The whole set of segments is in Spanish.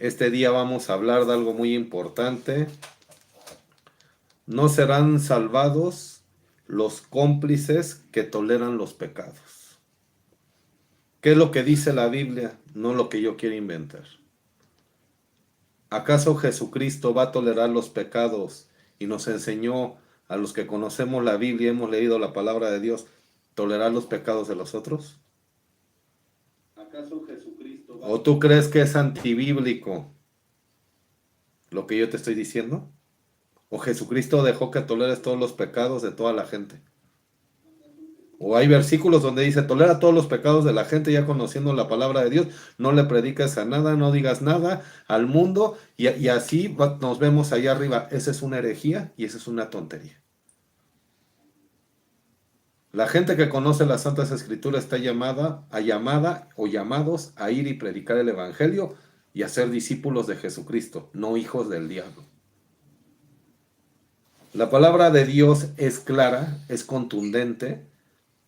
Este día vamos a hablar de algo muy importante. No serán salvados los cómplices que toleran los pecados. ¿Qué es lo que dice la Biblia? No lo que yo quiero inventar. ¿Acaso Jesucristo va a tolerar los pecados y nos enseñó a los que conocemos la Biblia y hemos leído la palabra de Dios, tolerar los pecados de los otros? ¿Acaso Jesucristo va ¿O tú crees que es antibíblico lo que yo te estoy diciendo? ¿O Jesucristo dejó que toleres todos los pecados de toda la gente? O hay versículos donde dice, tolera todos los pecados de la gente ya conociendo la palabra de Dios, no le prediques a nada, no digas nada al mundo, y así nos vemos allá arriba. Esa es una herejía y esa es una tontería. La gente que conoce las Santas Escrituras está llamada o llamados a ir y predicar el Evangelio y a ser discípulos de Jesucristo, no hijos del diablo. La palabra de Dios es clara, es contundente,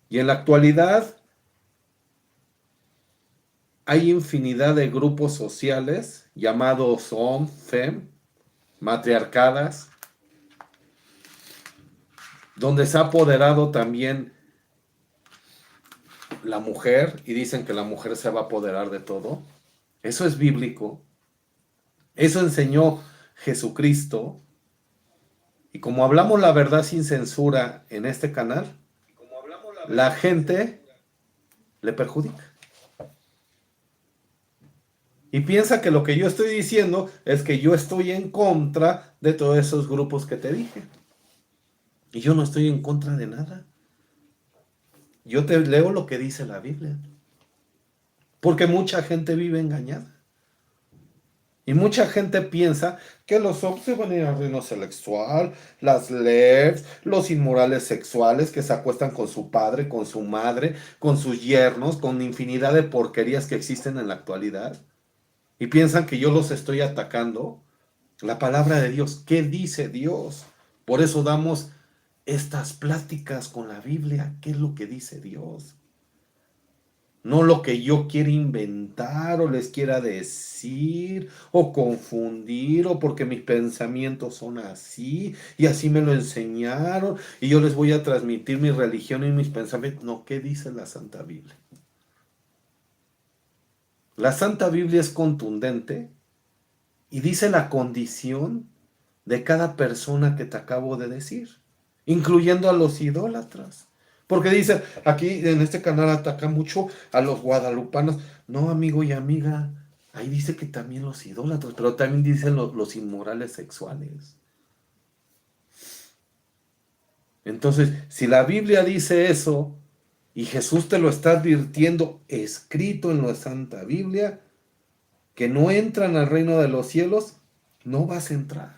y en la actualidad hay infinidad de grupos sociales llamados SOM, FEM, matriarcadas, donde se ha apoderado también la mujer y dicen que la mujer se va a apoderar de todo. Eso es bíblico. Eso enseñó Jesucristo. Y como hablamos la verdad sin censura en este canal, la gente le perjudica. Y piensa que lo que yo estoy diciendo es que yo estoy en contra de todos esos grupos que te dije. Y yo no estoy en contra de nada. Yo te leo lo que dice la Biblia. Porque mucha gente vive engañada. Y mucha gente piensa que los hombres se van a ir al reino sexual, las LERs, los inmorales sexuales que se acuestan con su padre, con su madre, con sus yernos, con infinidad de porquerías que existen en la actualidad. Y piensan que yo los estoy atacando. La palabra de Dios, ¿qué dice Dios? Por eso damos estas pláticas con la Biblia. ¿Qué es lo que dice Dios? No lo que yo quiera inventar o les quiera decir o confundir o porque mis pensamientos son así y así me lo enseñaron y yo les voy a transmitir mi religión y mis pensamientos. No, ¿qué dice la Santa Biblia? La Santa Biblia es contundente y dice la condición de cada persona que te acabo de decir, incluyendo a los idólatras. Porque dice, aquí en este canal ataca mucho a los guadalupanos. No, amigo y amiga, ahí dice que también los idólatras, pero también dicen los inmorales sexuales. Entonces, si la Biblia dice eso y Jesús te lo está advirtiendo escrito en la Santa Biblia, que no entran al reino de los cielos, no vas a entrar.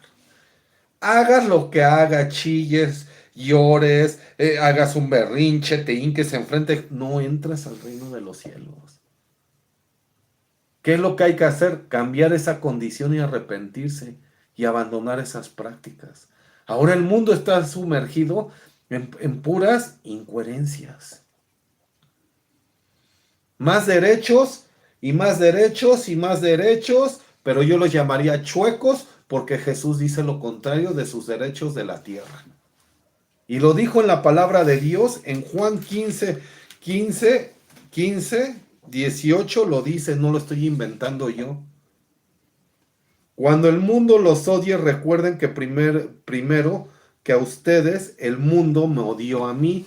Hagas lo que hagas, chilles, llores, hagas un berrinche, te hinques enfrente, no entras al reino de los cielos. ¿Qué es lo que hay que hacer? Cambiar esa condición y arrepentirse y abandonar esas prácticas. Ahora el mundo está sumergido en puras incoherencias. Más derechos y más derechos y más derechos, pero yo los llamaría chuecos porque Jesús dice lo contrario de sus derechos de la tierra. Y lo dijo en la palabra de Dios, en Juan 15, 18 lo dice, no lo estoy inventando yo. Cuando el mundo los odie, recuerden que primero que a ustedes, el mundo me odió a mí.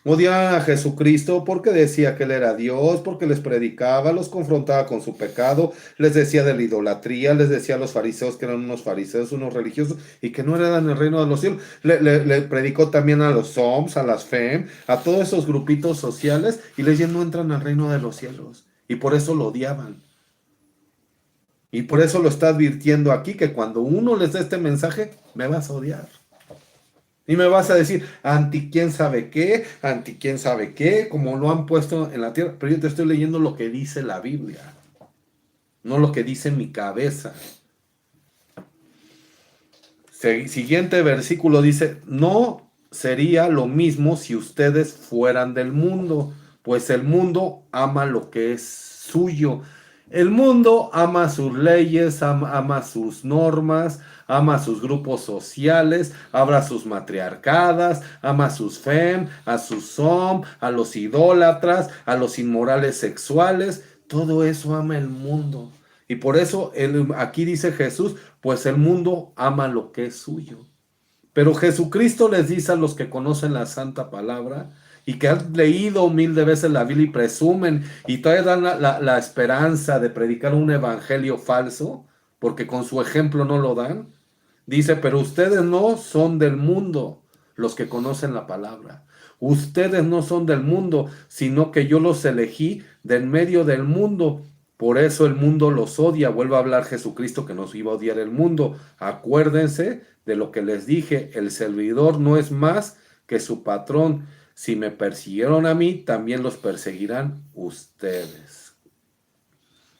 Odiaban a Jesucristo porque decía que Él era Dios, porque les predicaba, los confrontaba con su pecado, les decía de la idolatría, les decía a los fariseos que eran unos fariseos, unos religiosos y que no heredan el reino de los cielos. Le predicó también a los SOMs, a las FEM, a todos esos grupitos sociales y les decía no entran al reino de los cielos. Y por eso lo odiaban. Y por eso lo está advirtiendo aquí, que cuando uno les dé este mensaje, me vas a odiar. Y me vas a decir, anti quién sabe qué, como lo han puesto en la tierra. Pero yo te estoy leyendo lo que dice la Biblia, no lo que dice mi cabeza. Siguiente versículo dice, no sería lo mismo si ustedes fueran del mundo, pues el mundo ama lo que es suyo. El mundo ama sus leyes, ama sus normas, ama sus grupos sociales, ama sus matriarcadas, ama sus fem, a sus som, a los idólatras, a los inmorales sexuales. Todo eso ama el mundo. Y por eso aquí dice Jesús, pues el mundo ama lo que es suyo. Pero Jesucristo les dice a los que conocen la santa palabra y que han leído 1000 veces la Biblia y presumen y todavía dan la esperanza de predicar un evangelio falso, porque con su ejemplo no lo dan. Dice, pero ustedes no son del mundo, los que conocen la palabra. Ustedes no son del mundo, sino que yo los elegí de en medio del mundo. Por eso el mundo los odia. Vuelve a hablar Jesucristo que nos iba a odiar el mundo. Acuérdense de lo que les dije. El servidor no es más que su patrón. Si me persiguieron a mí, también los perseguirán ustedes.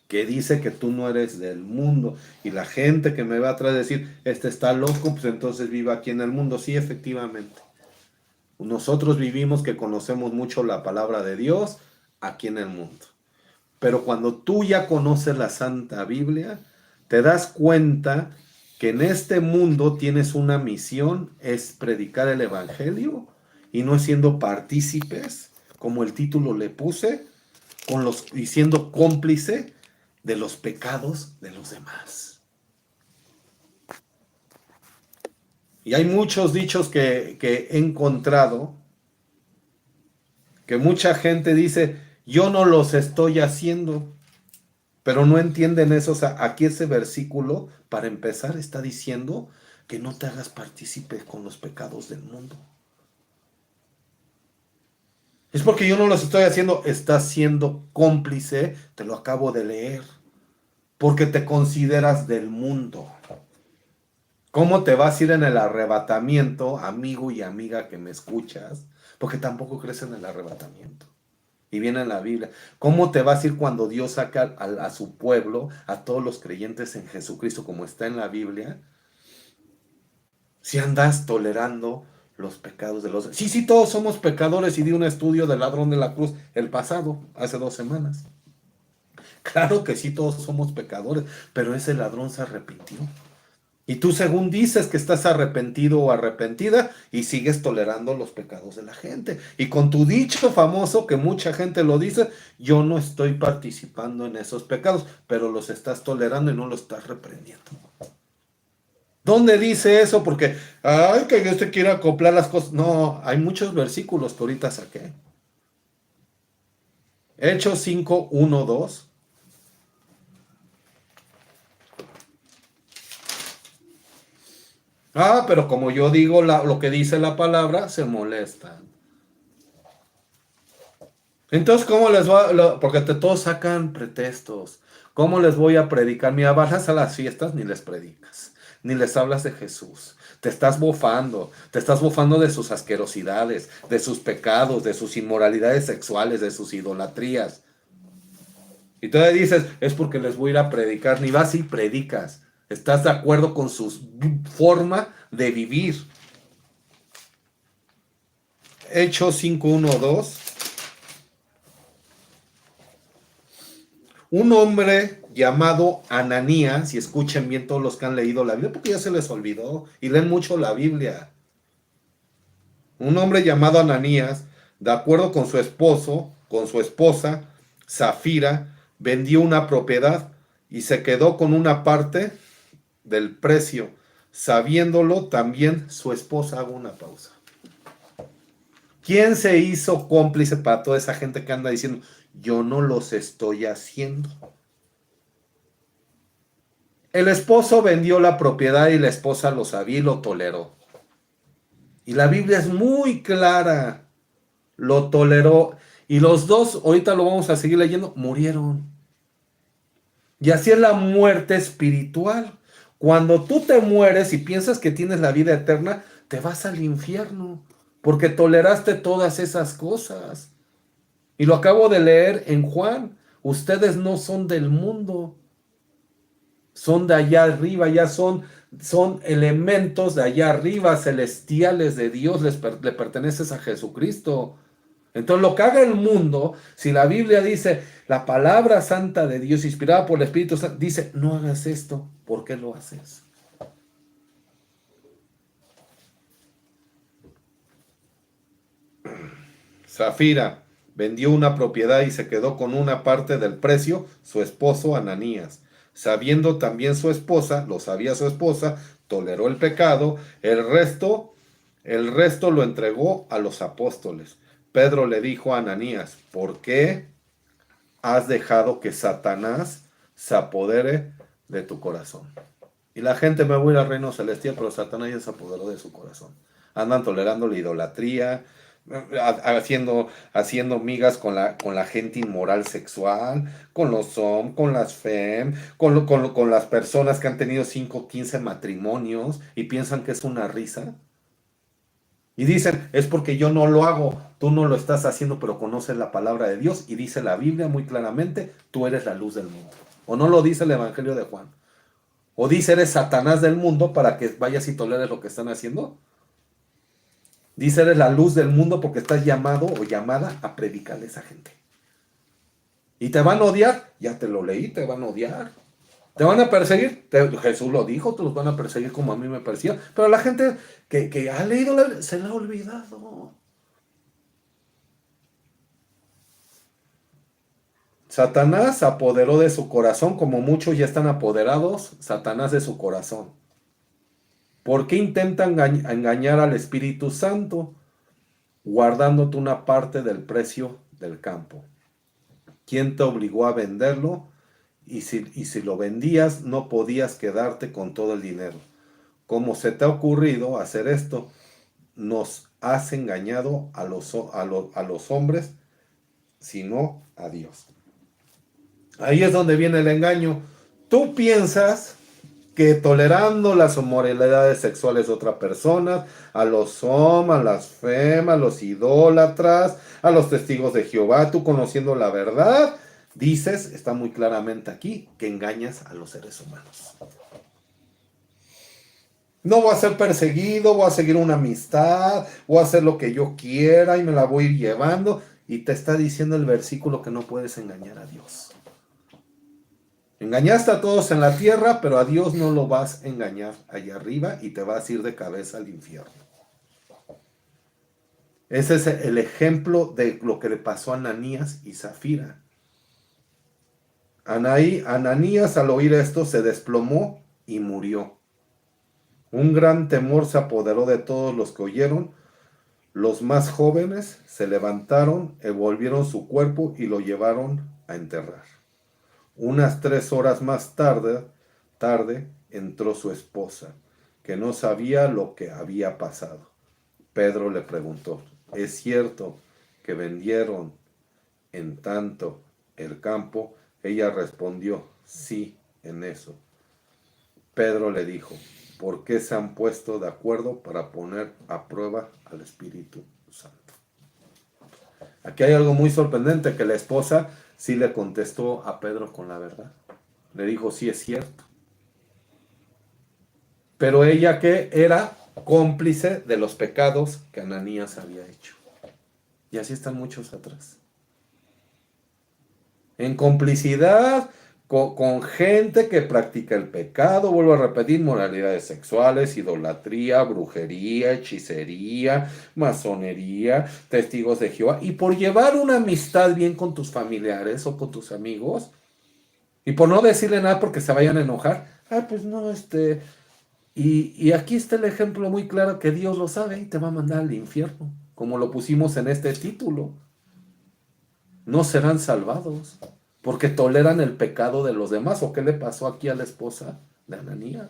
Que dice que tú no eres del mundo. Y la gente que me va atrás a decir, este está loco, pues entonces viva aquí en el mundo. Sí, efectivamente. Nosotros vivimos que conocemos mucho la palabra de Dios aquí en el mundo. Pero cuando tú ya conoces la Santa Biblia, te das cuenta que en este mundo tienes una misión, es predicar el Evangelio y no siendo partícipes, como el título le puse, y siendo cómplice de los pecados de los demás. Y hay muchos dichos que he encontrado, que mucha gente dice, yo no los estoy haciendo, pero no entienden eso. O sea, aquí ese versículo, para empezar, está diciendo que no te hagas partícipe con los pecados del mundo. Es porque yo no los estoy haciendo, estás siendo cómplice, te lo acabo de leer, porque te consideras del mundo. ¿Cómo te vas a ir en el arrebatamiento, amigo y amiga que me escuchas? Porque tampoco crees en el arrebatamiento. Y viene en la Biblia. ¿Cómo te vas a ir cuando Dios saca a su pueblo, a todos los creyentes en Jesucristo, como está en la Biblia? Si andas tolerando los pecados de los... Sí, todos somos pecadores y di un estudio del ladrón de la cruz el pasado, hace 2 semanas. Claro que sí, todos somos pecadores, pero ese ladrón se arrepintió. Y tú según dices que estás arrepentido o arrepentida y sigues tolerando los pecados de la gente. Y con tu dicho famoso, que mucha gente lo dice, yo no estoy participando en esos pecados, pero los estás tolerando y no los estás reprendiendo. ¿Dónde dice eso? Porque, ay, que Dios te quiere acoplar las cosas. No, hay muchos versículos que ahorita saqué. Hechos 5, 1, 2. Ah, pero como yo digo lo que dice la palabra, se molestan. Entonces, ¿cómo les va? Porque todos sacan pretextos. ¿Cómo les voy a predicar? Mira, bajas a las fiestas, ni les predicas, ni les hablas de Jesús. Te estás bofando de sus asquerosidades, de sus pecados, de sus inmoralidades sexuales, de sus idolatrías. Y todavía dices, es porque les voy a ir a predicar, ni vas y predicas. Estás de acuerdo con su forma de vivir. Hechos 5, 1, 2. Un hombre llamado Ananías, y escuchen bien todos los que han leído la Biblia, porque ya se les olvidó, y leen mucho la Biblia. Un hombre llamado Ananías, de acuerdo con su esposo, con su esposa, Zafira, vendió una propiedad y se quedó con una parte del precio. Sabiéndolo, también su esposa. Hago una pausa. ¿Quién se hizo cómplice para toda esa gente que anda diciendo, yo no los estoy haciendo? El esposo vendió la propiedad y la esposa lo sabía y lo toleró. Y la Biblia es muy clara. Lo toleró. Y los dos, ahorita lo vamos a seguir leyendo, murieron. Y así es la muerte espiritual. Cuando tú te mueres y piensas que tienes la vida eterna, te vas al infierno. Porque toleraste todas esas cosas. Y lo acabo de leer en Juan. Ustedes no son del mundo. Son de allá arriba, ya son elementos de allá arriba, celestiales de Dios, le perteneces a Jesucristo. Entonces lo que haga el mundo, si la Biblia dice, la palabra santa de Dios, inspirada por el Espíritu Santo, dice, no hagas esto, ¿por qué lo haces? Zafira vendió una propiedad y se quedó con una parte del precio su esposo Ananías. Sabiendo también su esposa, lo sabía su esposa, toleró el pecado, el resto lo entregó a los apóstoles. Pedro le dijo a Ananías, ¿por qué has dejado que Satanás se apodere de tu corazón? Y la gente me voy a ir al reino celestial, pero Satanás ya se apoderó de su corazón. Andan tolerando la idolatría, haciendo migas con la gente inmoral sexual, con los hombres, con las fem, con las personas que han tenido 5 15 matrimonios y piensan que es una risa. Y dicen, es porque yo no lo hago, tú no lo estás haciendo, pero conoces la palabra de Dios y dice la Biblia muy claramente, tú eres la luz del mundo. ¿O no lo dice el Evangelio de Juan? ¿O dice eres Satanás del mundo para que vayas y toleres lo que están haciendo? Dice eres la luz del mundo porque estás llamado o llamada a predicarle a esa gente. ¿Y te van a odiar? Ya te lo leí, te van a odiar. ¿Te van a perseguir? Jesús lo dijo, te los van a perseguir como a mí me persiguen. Pero la gente que ha leído se la ha olvidado. Satanás se apoderó de su corazón, como muchos ya están apoderados, Satanás de su corazón. ¿Por qué intenta engañar al Espíritu Santo? Guardándote una parte del precio del campo. ¿Quién te obligó a venderlo? Y si lo vendías, no podías quedarte con todo el dinero. ¿Cómo se te ha ocurrido hacer esto? Nos has engañado a los hombres, sino a Dios. Ahí es donde viene el engaño. Tú piensas que tolerando las inmoralidades sexuales de otra persona, a los hombres, a las femas, a los idólatras, a los testigos de Jehová, tú conociendo la verdad, dices, está muy claramente aquí, que engañas a los seres humanos. No voy a ser perseguido, voy a seguir una amistad, voy a hacer lo que yo quiera y me la voy a ir llevando. Y te está diciendo el versículo que no puedes engañar a Dios. Engañaste a todos en la tierra, pero a Dios no lo vas a engañar allá arriba y te vas a ir de cabeza al infierno. Ese es el ejemplo de lo que le pasó a Ananías y Zafira. Ananías al oír esto se desplomó y murió. Un gran temor se apoderó de todos los que oyeron. Los más jóvenes se levantaron, envolvieron su cuerpo y lo llevaron a enterrar. Unas 3 horas más tarde entró su esposa, que no sabía lo que había pasado. Pedro le preguntó, ¿es cierto que vendieron en tanto el campo? Ella respondió, sí, en eso. Pedro le dijo, ¿por qué se han puesto de acuerdo para poner a prueba al Espíritu Santo? Aquí hay algo muy sorprendente, que la esposa sí le contestó a Pedro con la verdad. Le dijo, sí es cierto. Pero ella que era cómplice de los pecados que Ananías había hecho. Y así están muchos atrás. En complicidad con gente que practica el pecado, vuelvo a repetir, moralidades sexuales, idolatría, brujería, hechicería, masonería, testigos de Jehová. Y por llevar una amistad bien con tus familiares o con tus amigos, y por no decirle nada porque se vayan a enojar, pues no, y aquí está el ejemplo muy claro que Dios lo sabe y te va a mandar al infierno, como lo pusimos en este título. No serán salvados porque toleran el pecado de los demás. ¿O qué le pasó aquí a la esposa de Ananías?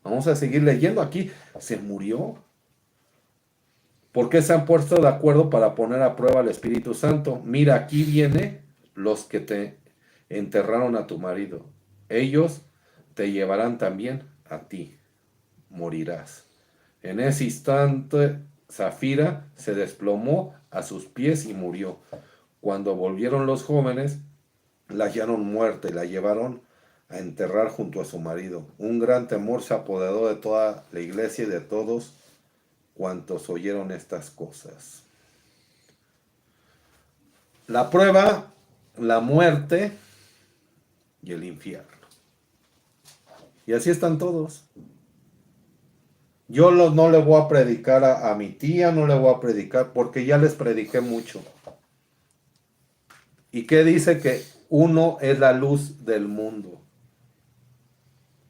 Vamos a seguir leyendo aquí. Se murió. ¿Por qué se han puesto de acuerdo para poner a prueba al Espíritu Santo? Mira, aquí viene los que te enterraron a tu marido. Ellos te llevarán también a ti. Morirás. En ese instante, Zafira se desplomó a sus pies y murió. Cuando volvieron los jóvenes, la hallaron muerta y la llevaron a enterrar junto a su marido. Un gran temor se apoderó de toda la iglesia y de todos cuantos oyeron estas cosas. la prueba, la muerte y el infierno. Y así están todos. Yo no le voy a predicar a mi tía, no le voy a predicar, porque ya les prediqué mucho. ¿Y qué dice? Que uno es la luz del mundo.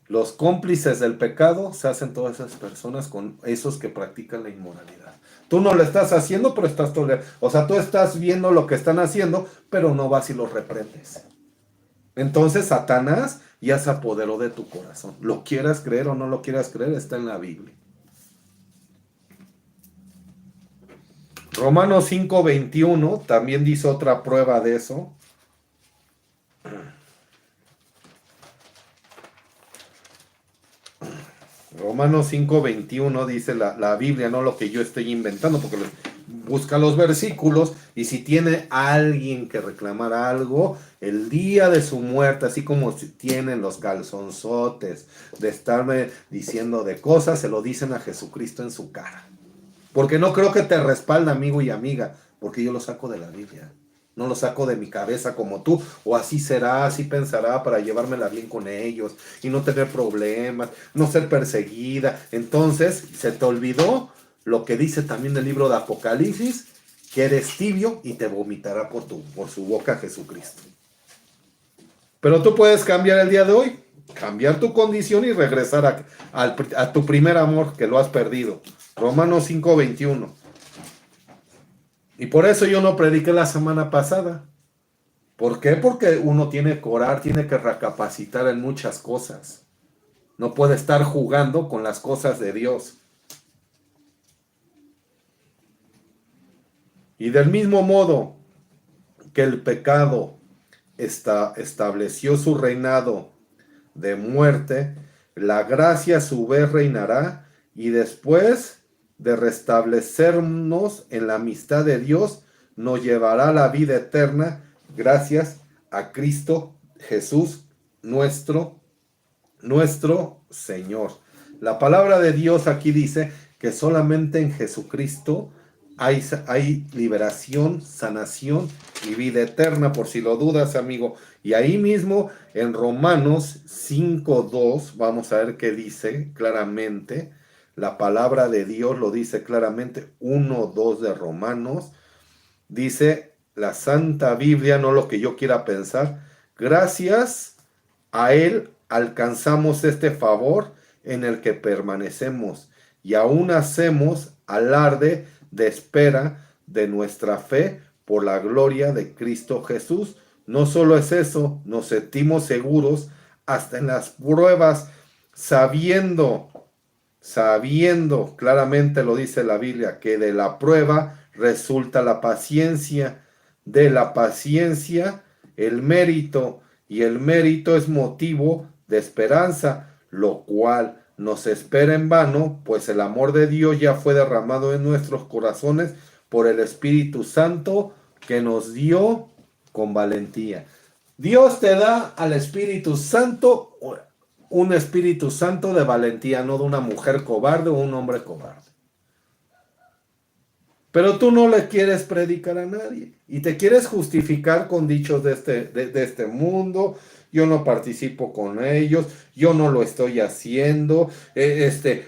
Los cómplices del pecado se hacen todas esas personas con esos que practican la inmoralidad. Tú no lo estás haciendo, pero estás tolerando. O sea, tú estás viendo lo que están haciendo, pero no vas y los reprendes. Entonces Satanás ya se apoderó de tu corazón. Lo quieras creer o no lo quieras creer, está en la Biblia. Romanos 5:21 también dice otra prueba de eso. Romanos 5:21 dice la Biblia, no lo que yo estoy inventando, porque busca los versículos y si tiene alguien que reclamar algo, el día de su muerte, así como si tienen los calzonzotes de estarme diciendo de cosas, se lo dicen a Jesucristo en su cara. Porque no creo que te respalde, amigo y amiga, porque yo lo saco de la Biblia. No lo saco de mi cabeza como tú, o así será, así pensará para llevármela bien con ellos y no tener problemas, no ser perseguida. Entonces, se te olvidó lo que dice también el libro de Apocalipsis, que eres tibio y te vomitará por su boca Jesucristo. Pero tú puedes cambiar el día de hoy, cambiar tu condición y regresar a tu primer amor que lo has perdido. Romanos 5:21. Y por eso yo no prediqué la semana pasada. ¿Por qué? Porque uno tiene que orar, tiene que recapacitar en muchas cosas. No puede estar jugando con las cosas de Dios. Y del mismo modo que el pecado estableció su reinado de muerte, la gracia a su vez reinará y después de restablecernos en la amistad de Dios, nos llevará a la vida eterna gracias a Cristo Jesús, nuestro Señor. La palabra de Dios aquí dice que solamente en Jesucristo hay liberación, sanación y vida eterna, por si lo dudas, amigo. Y ahí mismo en Romanos 5:2, vamos a ver qué dice claramente. La palabra de Dios lo dice claramente, 1:2 de Romanos. Dice la Santa Biblia, no lo que yo quiera pensar. Gracias a Él alcanzamos este favor en el que permanecemos y aún hacemos alarde de espera de nuestra fe por la gloria de Cristo Jesús. No solo es eso, nos sentimos seguros hasta en las pruebas, sabiendo, claramente lo dice la Biblia, que de la prueba resulta la paciencia, de la paciencia el mérito, y el mérito es motivo de esperanza, lo cual nos espera en vano, pues el amor de Dios ya fue derramado en nuestros corazones por el Espíritu Santo que nos dio con valentía. Dios te da al Espíritu Santo, un Espíritu Santo de valentía, no de una mujer cobarde o un hombre cobarde. Pero tú no le quieres predicar a nadie y te quieres justificar con dichos de este mundo. Yo no participo con ellos, yo no lo estoy haciendo,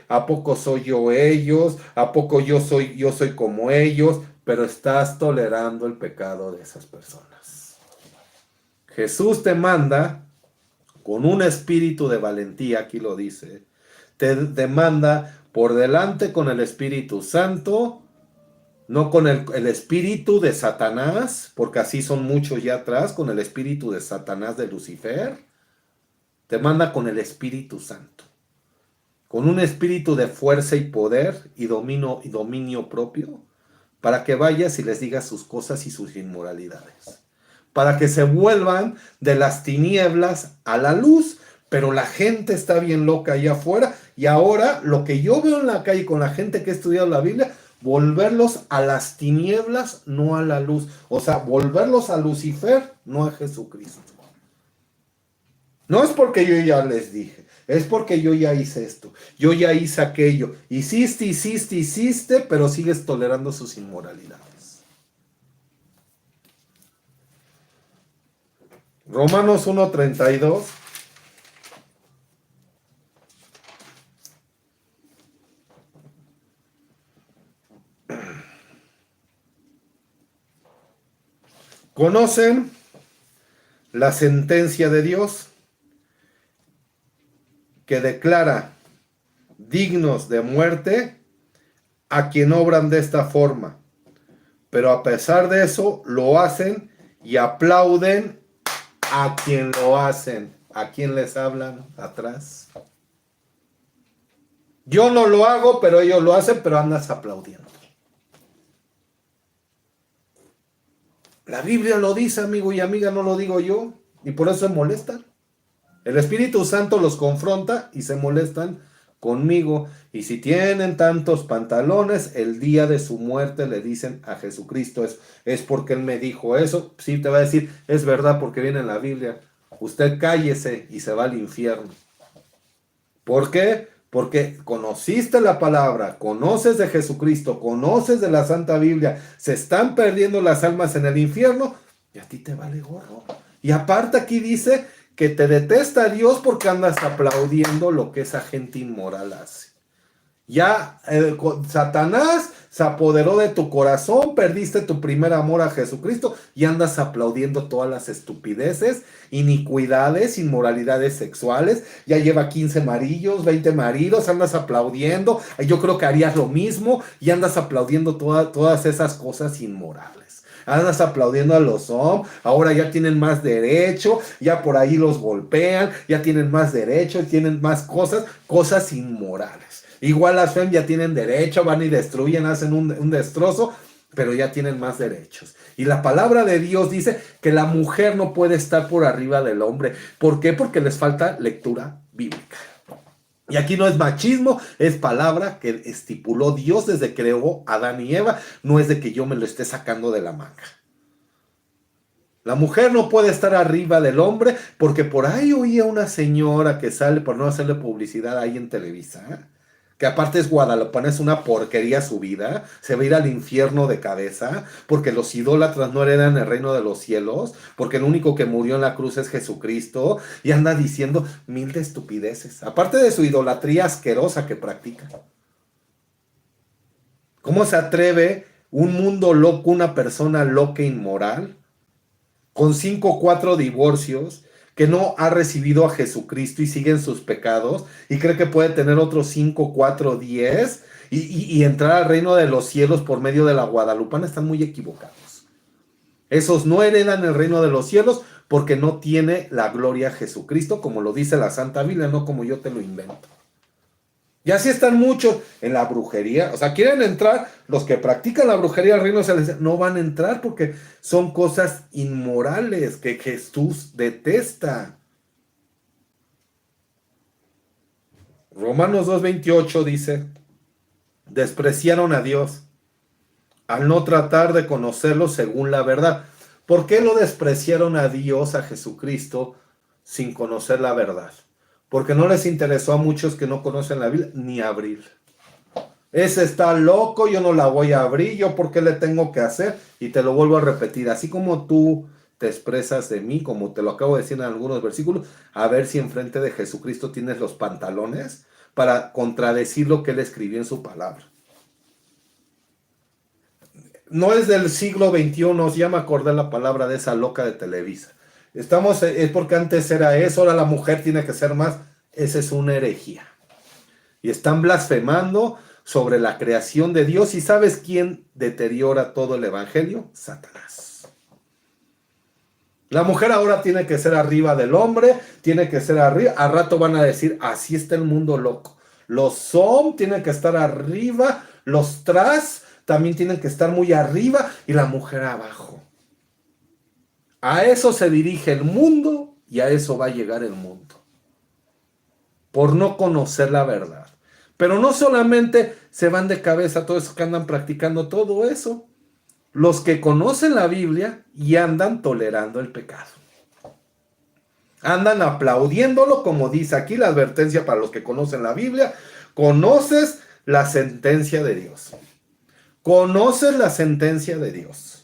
¿a poco soy yo ellos? ¿A poco yo soy como ellos? Pero estás tolerando el pecado de esas personas. Jesús te manda con un espíritu de valentía, aquí lo dice, te manda por delante con el Espíritu Santo, no con el espíritu de Satanás, porque así son muchos ya atrás, con el espíritu de Satanás de Lucifer. Te manda con el Espíritu Santo, con un espíritu de fuerza y poder y dominio propio, para que vayas y les digas sus cosas y sus inmoralidades, para que se vuelvan de las tinieblas a la luz. Pero la gente está bien loca allá afuera, y ahora lo que yo veo en la calle con la gente que ha estudiado la Biblia, volverlos a las tinieblas, no a la luz. O sea, volverlos a Lucifer, no a Jesucristo. No es porque yo ya les dije, es porque yo ya hice esto, yo ya hice aquello. Hiciste, pero sigues tolerando sus inmoralidades. Romanos 1:32. ¿Conocen la sentencia de Dios que declara dignos de muerte a quien obran de esta forma? Pero a pesar de eso, lo hacen y aplauden a quien lo hacen. ¿A quién les hablan atrás? Yo no lo hago, pero ellos lo hacen, pero andas aplaudiendo. La Biblia lo dice, amigo y amiga, no lo digo yo. Y por eso se molestan. El Espíritu Santo los confronta y se molestan conmigo. Y si tienen tantos pantalones, el día de su muerte le dicen a Jesucristo, es porque Él me dijo eso. Sí, te va a decir, es verdad porque viene en la Biblia. Usted cállese y se va al infierno. ¿Por qué? Porque conociste la palabra, conoces de Jesucristo, conoces de la Santa Biblia, se están perdiendo las almas en el infierno y a ti te vale gorro. Y aparte aquí dice que te detesta Dios porque andas aplaudiendo lo que esa gente inmoral hace. Ya Satanás se apoderó de tu corazón, perdiste tu primer amor a Jesucristo y andas aplaudiendo todas las estupideces, iniquidades, inmoralidades sexuales. Ya lleva 15 maridos, 20 maridos, andas aplaudiendo. Yo creo que harías lo mismo y andas aplaudiendo todas esas cosas inmorales. Andas aplaudiendo a los hombres, ahora ya tienen más derecho, ya por ahí los golpean, ya tienen más derecho, tienen más cosas inmorales. Igual las FEM ya tienen derecho, van y destruyen, hacen un destrozo, pero ya tienen más derechos. Y la palabra de Dios dice que la mujer no puede estar por arriba del hombre. ¿Por qué? Porque les falta lectura bíblica. Y aquí no es machismo, es palabra que estipuló Dios desde que creó a Adán y Eva, no es de que yo me lo esté sacando de la manga. La mujer no puede estar arriba del hombre porque por ahí oía una señora que sale, por no hacerle publicidad ahí en Televisa, que aparte es guadalupana, es una porquería su vida, se va a ir al infierno de cabeza, porque los idólatras no heredan el reino de los cielos, porque el único que murió en la cruz es Jesucristo, y anda diciendo mil de estupideces, aparte de su idolatría asquerosa que practica. ¿Cómo se atreve un mundo loco, una persona loca e inmoral, con 5 o 4 divorcios, que no ha recibido a Jesucristo y sigue en sus pecados y cree que puede tener otros 5, 4, 10 y entrar al reino de los cielos por medio de la guadalupana? Están muy equivocados. Esos no heredan el reino de los cielos porque no tiene la gloria a Jesucristo, como lo dice la Santa Biblia, no como yo te lo invento. Y así están muchos en la brujería. O sea, quieren entrar, los que practican la brujería al reino celestial, no van a entrar porque son cosas inmorales que Jesús detesta. Romanos 2:28 dice, despreciaron a Dios al no tratar de conocerlo según la verdad. ¿Por qué lo despreciaron a Dios, a Jesucristo, sin conocer la verdad? Porque no les interesó a muchos que no conocen la Biblia ni abrir. Ese está loco, yo no la voy a abrir, yo por qué le tengo que hacer. Y te lo vuelvo a repetir, así como tú te expresas de mí, como te lo acabo de decir en algunos versículos, a ver si enfrente de Jesucristo tienes los pantalones para contradecir lo que él escribió en su palabra. No es del siglo XXI, ya me acordé la palabra de esa loca de Televisa. Es porque antes era eso, ahora la mujer tiene que ser más. Esa es una herejía. Y están blasfemando sobre la creación de Dios. ¿Y sabes quién deteriora todo el evangelio? Satanás. La mujer ahora tiene que ser arriba del hombre, tiene que ser arriba. Al rato van a decir, así está el mundo loco. Los tienen que estar arriba, los tras también tienen que estar muy arriba y la mujer abajo. A eso se dirige el mundo y a eso va a llegar el mundo. Por no conocer la verdad. Pero no solamente se van de cabeza todos esos que andan practicando todo eso. Los que conocen la Biblia y andan tolerando el pecado. Andan aplaudiéndolo, como dice aquí la advertencia para los que conocen la Biblia. Conoces la sentencia de Dios. Conoces la sentencia de Dios.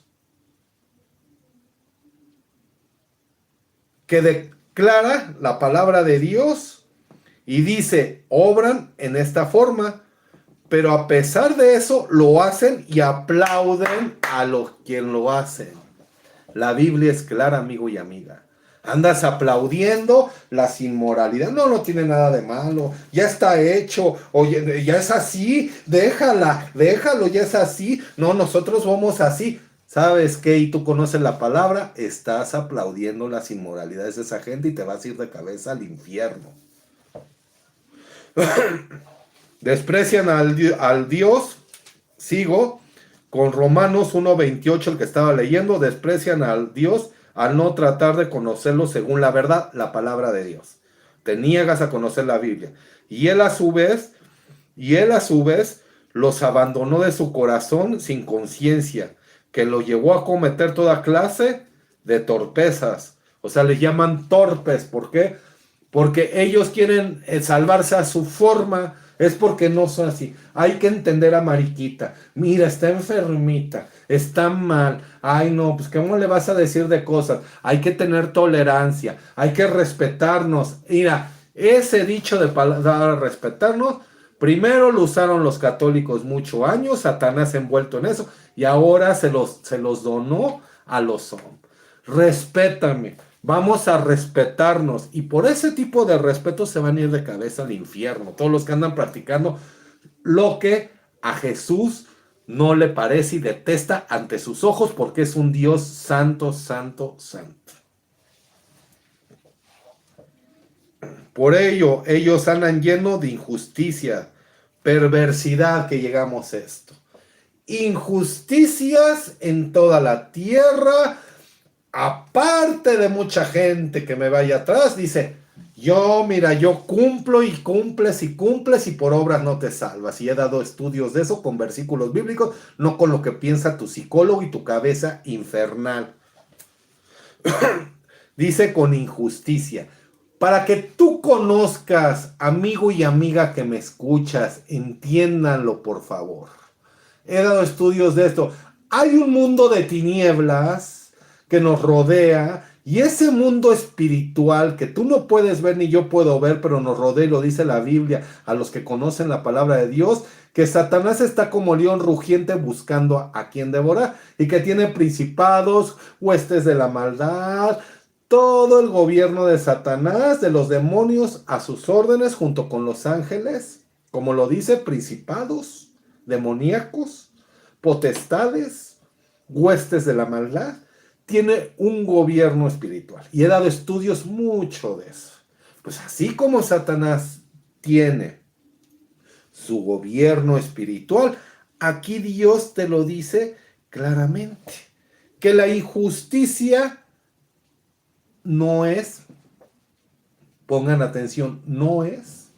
que declara la palabra de Dios y dice, obran en esta forma, pero a pesar de eso lo hacen y aplauden a quien lo hacen. La Biblia es clara, amigo y amiga. Andas aplaudiendo las inmoralidades. No, no tiene nada de malo. Ya está hecho. Oye, ya es así. Déjalo, ya es así. No, nosotros vamos así. ¿Sabes qué? Y tú conoces la palabra. Estás aplaudiendo las inmoralidades de esa gente y te vas a ir de cabeza al infierno. Desprecian al Dios. Sigo con Romanos 1:28, el que estaba leyendo. Desprecian al Dios al no tratar de conocerlo según la verdad, la palabra de Dios. Te niegas a conocer la Biblia. Y él a su vez, los abandonó de su corazón sin conciencia, que lo llevó a cometer toda clase de torpezas. O sea, les llaman torpes. ¿Por qué? Porque ellos quieren salvarse a su forma. Es porque no son así. Hay que entender a Mariquita. Mira, está enfermita, está mal. Ay, no, pues ¿cómo le vas a decir de cosas? Hay que tener tolerancia, hay que respetarnos. Mira, ese dicho de palabra respetarnos, primero lo usaron los católicos muchos años, Satanás envuelto en eso, y ahora se los donó a los hombres. Respétame. Vamos a respetarnos y por ese tipo de respeto se van a ir de cabeza al infierno. Todos los que andan practicando lo que a Jesús no le parece y detesta ante sus ojos porque es un Dios santo, santo, santo. Por ello, ellos andan llenos de injusticia, perversidad que llegamos a esto. Injusticias en toda la tierra. Aparte de mucha gente que me vaya atrás, dice, yo cumplo y cumples y por obras no te salvas. Y he dado estudios de eso con versículos bíblicos, no con lo que piensa tu psicólogo y tu cabeza infernal. Dice con injusticia. Para que tú conozcas, amigo y amiga que me escuchas, entiéndanlo por favor. He dado estudios de esto. Hay un mundo de tinieblas que nos rodea, y ese mundo espiritual que tú no puedes ver ni yo puedo ver, pero nos rodea, y lo dice la Biblia a los que conocen la palabra de Dios, que Satanás está como león rugiente buscando a quien devorar, y que tiene principados, huestes de la maldad, todo el gobierno de Satanás, de los demonios a sus órdenes, junto con los ángeles, como lo dice, principados, demoníacos, potestades, huestes de la maldad. Tiene un gobierno espiritual. Y he dado estudios mucho de eso. Pues así como Satanás tiene su gobierno espiritual, aquí Dios te lo dice claramente. Que la injusticia no es, pongan atención, no es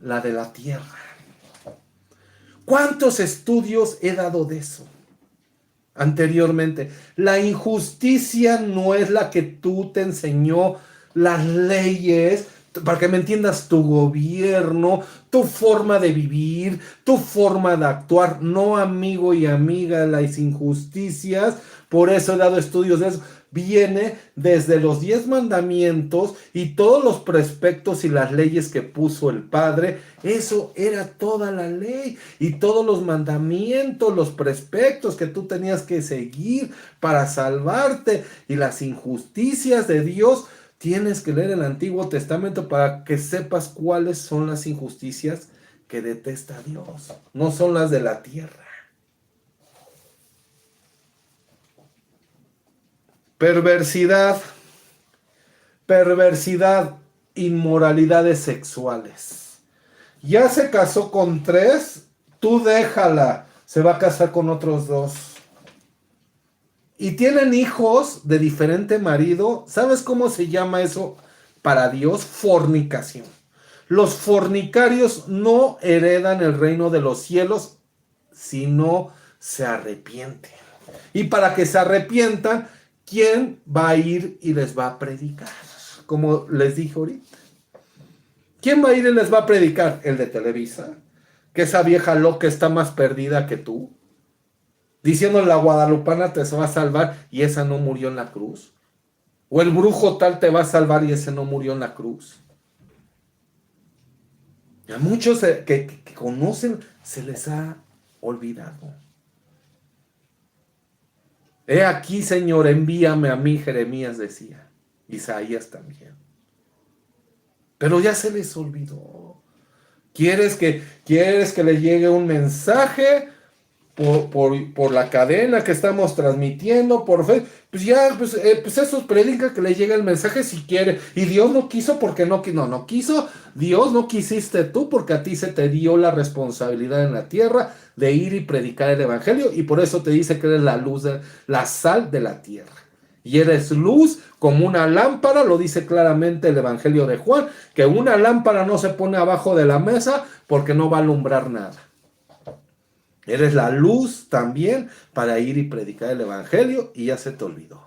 la de la tierra. ¿Cuántos estudios he dado de eso? Anteriormente, la injusticia no es la que tú te enseñó las leyes, para que me entiendas, tu gobierno, tu forma de vivir, tu forma de actuar. No, amigo y amiga, las injusticias, por eso he dado estudios de eso, viene desde los 10 mandamientos y todos los preceptos y las leyes que puso el Padre. Eso era toda la ley y todos los mandamientos, los preceptos que tú tenías que seguir para salvarte. Y las injusticias de Dios, tienes que leer el Antiguo Testamento para que sepas cuáles son las injusticias que detesta Dios. No son las de la tierra. Perversidad, inmoralidades sexuales. Ya se casó con 3, tú déjala, se va a casar con otros 2. Y tienen hijos de diferente marido. ¿Sabes cómo se llama eso para Dios? Fornicación. Los fornicarios no heredan el reino de los cielos si no se arrepienten. Y para que se arrepientan, ¿quién va a ir y les va a predicar? Como les dije ahorita. ¿Quién va a ir y les va a predicar? El de Televisa. Que esa vieja loca está más perdida que tú. Diciendo la guadalupana te va a salvar y esa no murió en la cruz. O el brujo tal te va a salvar y ese no murió en la cruz. A muchos que conocen se les ha olvidado. He aquí, Señor, envíame a mí, Jeremías decía. Isaías también. Pero ya se les olvidó. ¿Quieres que le llegue un mensaje por la cadena que estamos transmitiendo, por fe? Pues ya, pues eso predica que le llegue el mensaje si quiere. Y Dios no quiso porque no quiso. Dios no quisiste tú porque a ti se te dio la responsabilidad en la tierra de ir y predicar el evangelio. Y por eso te dice que eres la luz, la sal de la tierra. Y eres luz como una lámpara, lo dice claramente el Evangelio de Juan, que una lámpara no se pone abajo de la mesa porque no va a alumbrar nada. Eres la luz también para ir y predicar el Evangelio y ya se te olvidó.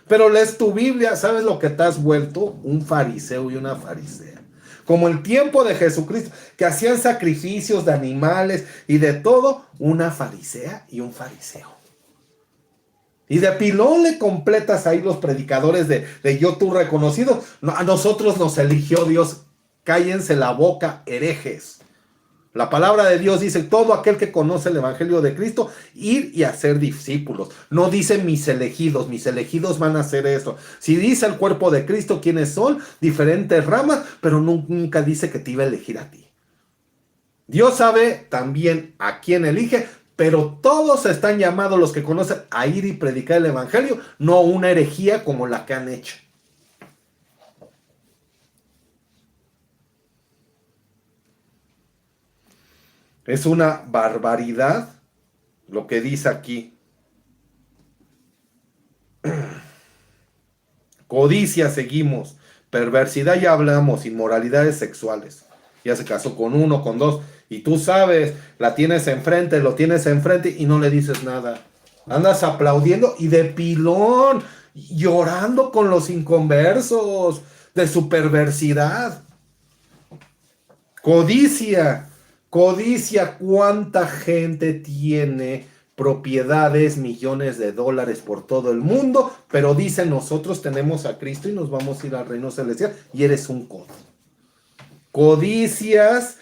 Pero lees tu Biblia, ¿sabes lo que te has vuelto? Un fariseo y una farisea. Como el tiempo de Jesucristo, que hacían sacrificios de animales y de todo, una farisea y un fariseo. Y de pilón le completas ahí los predicadores de yo tú reconocido. No, a nosotros nos eligió Dios. Cállense la boca, herejes. La palabra de Dios dice, todo aquel que conoce el evangelio de Cristo, ir y hacer discípulos. No dice mis elegidos van a hacer esto. Si dice el cuerpo de Cristo quiénes son, diferentes ramas, pero nunca dice que te iba a elegir a ti. Dios sabe también a quién elige, pero todos están llamados los que conocen a ir y predicar el evangelio, no una herejía como la que han hecho. Es una barbaridad lo que dice aquí. Codicia seguimos, perversidad ya hablamos, inmoralidades sexuales. Ya se casó con uno, con dos, y tú sabes, la tienes enfrente, lo tienes enfrente y no le dices nada. Andas aplaudiendo y de pilón, llorando con los inconversos de su perversidad. Codicia, ¿cuánta gente tiene propiedades, millones de dólares por todo el mundo? Pero dicen, nosotros tenemos a Cristo y nos vamos a ir al reino celestial y eres un codo. Codicias,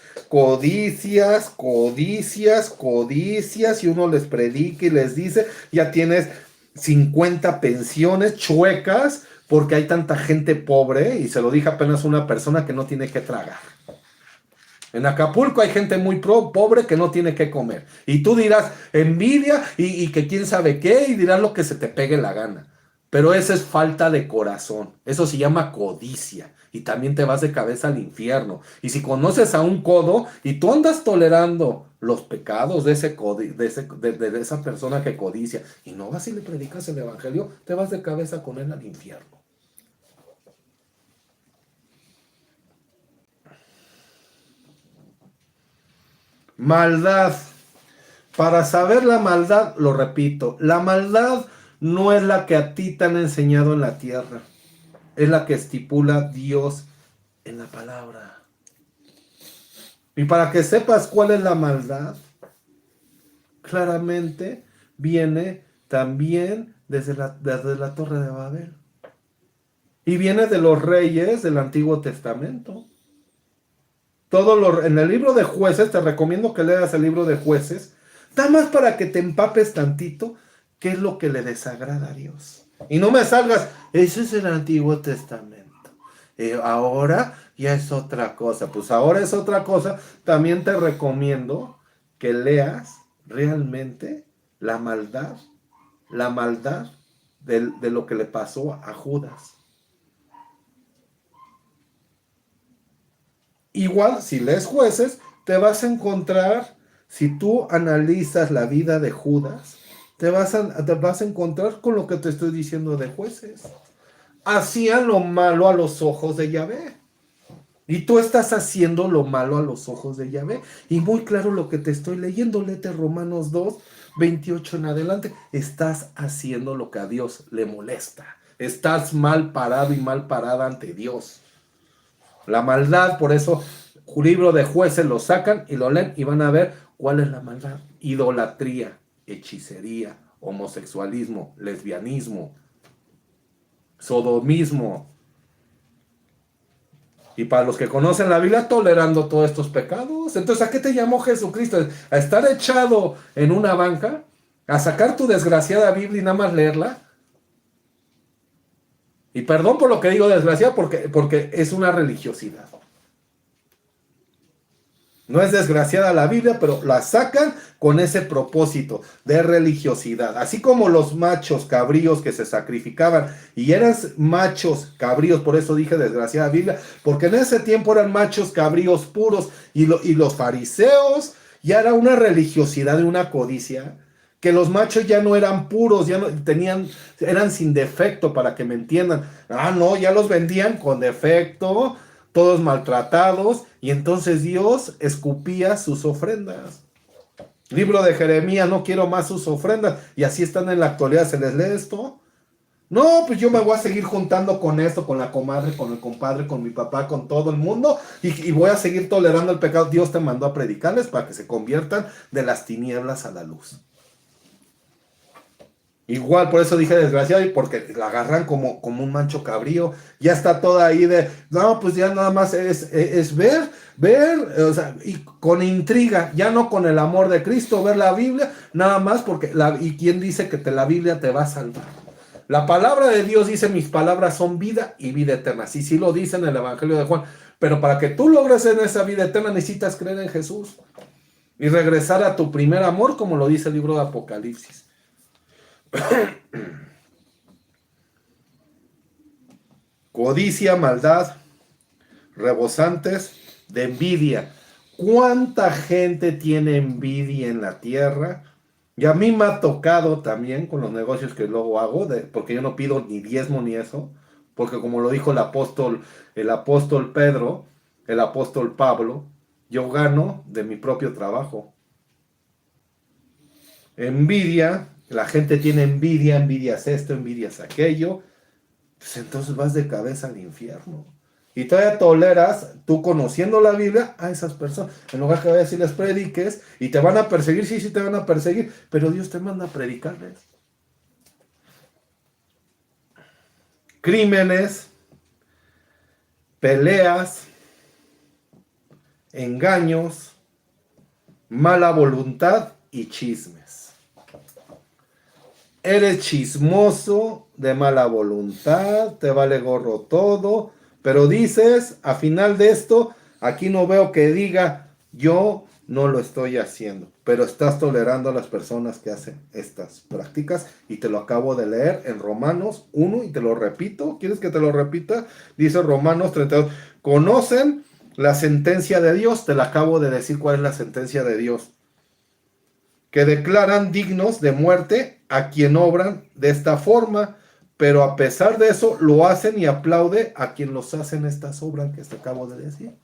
y uno les predica y les dice, ya tienes 50 pensiones chuecas porque hay tanta gente pobre, y se lo dije apenas a una persona que no tiene que tragar. En Acapulco hay gente muy pobre que no tiene que comer. Y tú dirás envidia y que quién sabe qué, y dirás lo que se te pegue la gana. Pero esa es falta de corazón. Eso se llama codicia. Y también te vas de cabeza al infierno. Y si conoces a un codo y tú andas tolerando los pecados de esa persona que codicia, y no vas y le predicas el evangelio, te vas de cabeza con él al infierno. Maldad. Para saber la maldad, lo repito, la maldad no es la que a ti te han enseñado en la tierra, es la que estipula Dios en la palabra. Y para que sepas cuál es la maldad, claramente viene también desde la Torre de Babel. Y viene de los reyes del Antiguo Testamento. En el libro de Jueces, te recomiendo que leas el libro de Jueces, nada más para que te empapes tantito qué es lo que le desagrada a Dios. Y no me salgas, eso es el Antiguo Testamento. Ahora ya es otra cosa. Pues ahora es otra cosa. También te recomiendo que leas realmente la maldad de lo que le pasó a Judas. Igual, si lees Jueces, te vas a encontrar, si tú analizas la vida de Judas, te vas a encontrar con lo que te estoy diciendo de Jueces. Hacían lo malo a los ojos de Yahvé. Y tú estás haciendo lo malo a los ojos de Yahvé. Y muy claro lo que te estoy leyendo, léete Romanos 2, 28 en adelante. Estás haciendo lo que a Dios le molesta. Estás mal parado y mal parada ante Dios. La maldad, por eso, libro de Jueces lo sacan y lo leen y van a ver cuál es la maldad. Idolatría, hechicería, homosexualismo, lesbianismo. sodomismo. Y para los que conocen la Biblia, tolerando todos estos pecados. Entonces, ¿a qué te llamó Jesucristo? ¿A estar echado en una banca? ¿A sacar tu desgraciada Biblia y nada más leerla? Y perdón por lo que digo desgraciada, porque es una religiosidad. No es desgraciada la Biblia, pero la sacan con ese propósito de religiosidad. Así como los machos cabríos que se sacrificaban y eran machos cabríos, por eso dije desgraciada Biblia, porque en ese tiempo eran machos cabríos puros y los fariseos ya era una religiosidad y una codicia, que los machos ya no eran puros, ya no tenían, eran sin defecto, para que me entiendan. Ah, no, ya los vendían con defecto, todos maltratados, y entonces Dios escupía sus ofrendas. Libro de Jeremías, no quiero más sus ofrendas, y así están en la actualidad. ¿Se les lee esto? No, pues yo me voy a seguir juntando con esto, con la comadre, con el compadre, con mi papá, con todo el mundo, y voy a seguir tolerando el pecado. Dios te mandó a predicarles para que se conviertan de las tinieblas a la luz. Igual, por eso dije desgraciado, y porque la agarran como un mancho cabrío. Ya está toda ahí de, no, pues ya nada más es ver, o sea, y con intriga, ya no con el amor de Cristo, ver la Biblia, nada más porque, ¿y quién dice que la Biblia te va a salvar? La palabra de Dios dice, mis palabras son vida y vida eterna. Sí lo dice en el Evangelio de Juan, pero para que tú logres en esa vida eterna necesitas creer en Jesús y regresar a tu primer amor, como lo dice el libro de Apocalipsis. Codicia, maldad, rebosantes de envidia. ¿Cuánta gente tiene envidia en la tierra? Y a mí me ha tocado también con los negocios que luego hago, porque yo no pido ni diezmo ni eso, porque como lo dijo el apóstol Pedro, el apóstol Pablo, yo gano de mi propio trabajo. Envidia. La gente tiene envidia, envidias esto, envidias aquello. Pues entonces vas de cabeza al infierno. Y todavía toleras, tú conociendo la Biblia, a esas personas. En lugar que vayas y les prediques, y te van a perseguir, sí te van a perseguir, pero Dios te manda a predicarles. Crímenes, peleas, engaños, mala voluntad y chismes. Eres chismoso, de mala voluntad, te vale gorro todo, pero dices, a final de esto, aquí no veo que diga, yo no lo estoy haciendo, pero estás tolerando a las personas que hacen estas prácticas, y te lo acabo de leer en Romanos 1, y te lo repito. ¿Quieres que te lo repita? Dice Romanos 32, ¿conocen la sentencia de Dios? Te la acabo de decir cuál es la sentencia de Dios. Que declaran dignos de muerte a quien obran de esta forma, pero a pesar de eso lo hacen y aplaude a quien los hacen estas obras que te acabo de decir.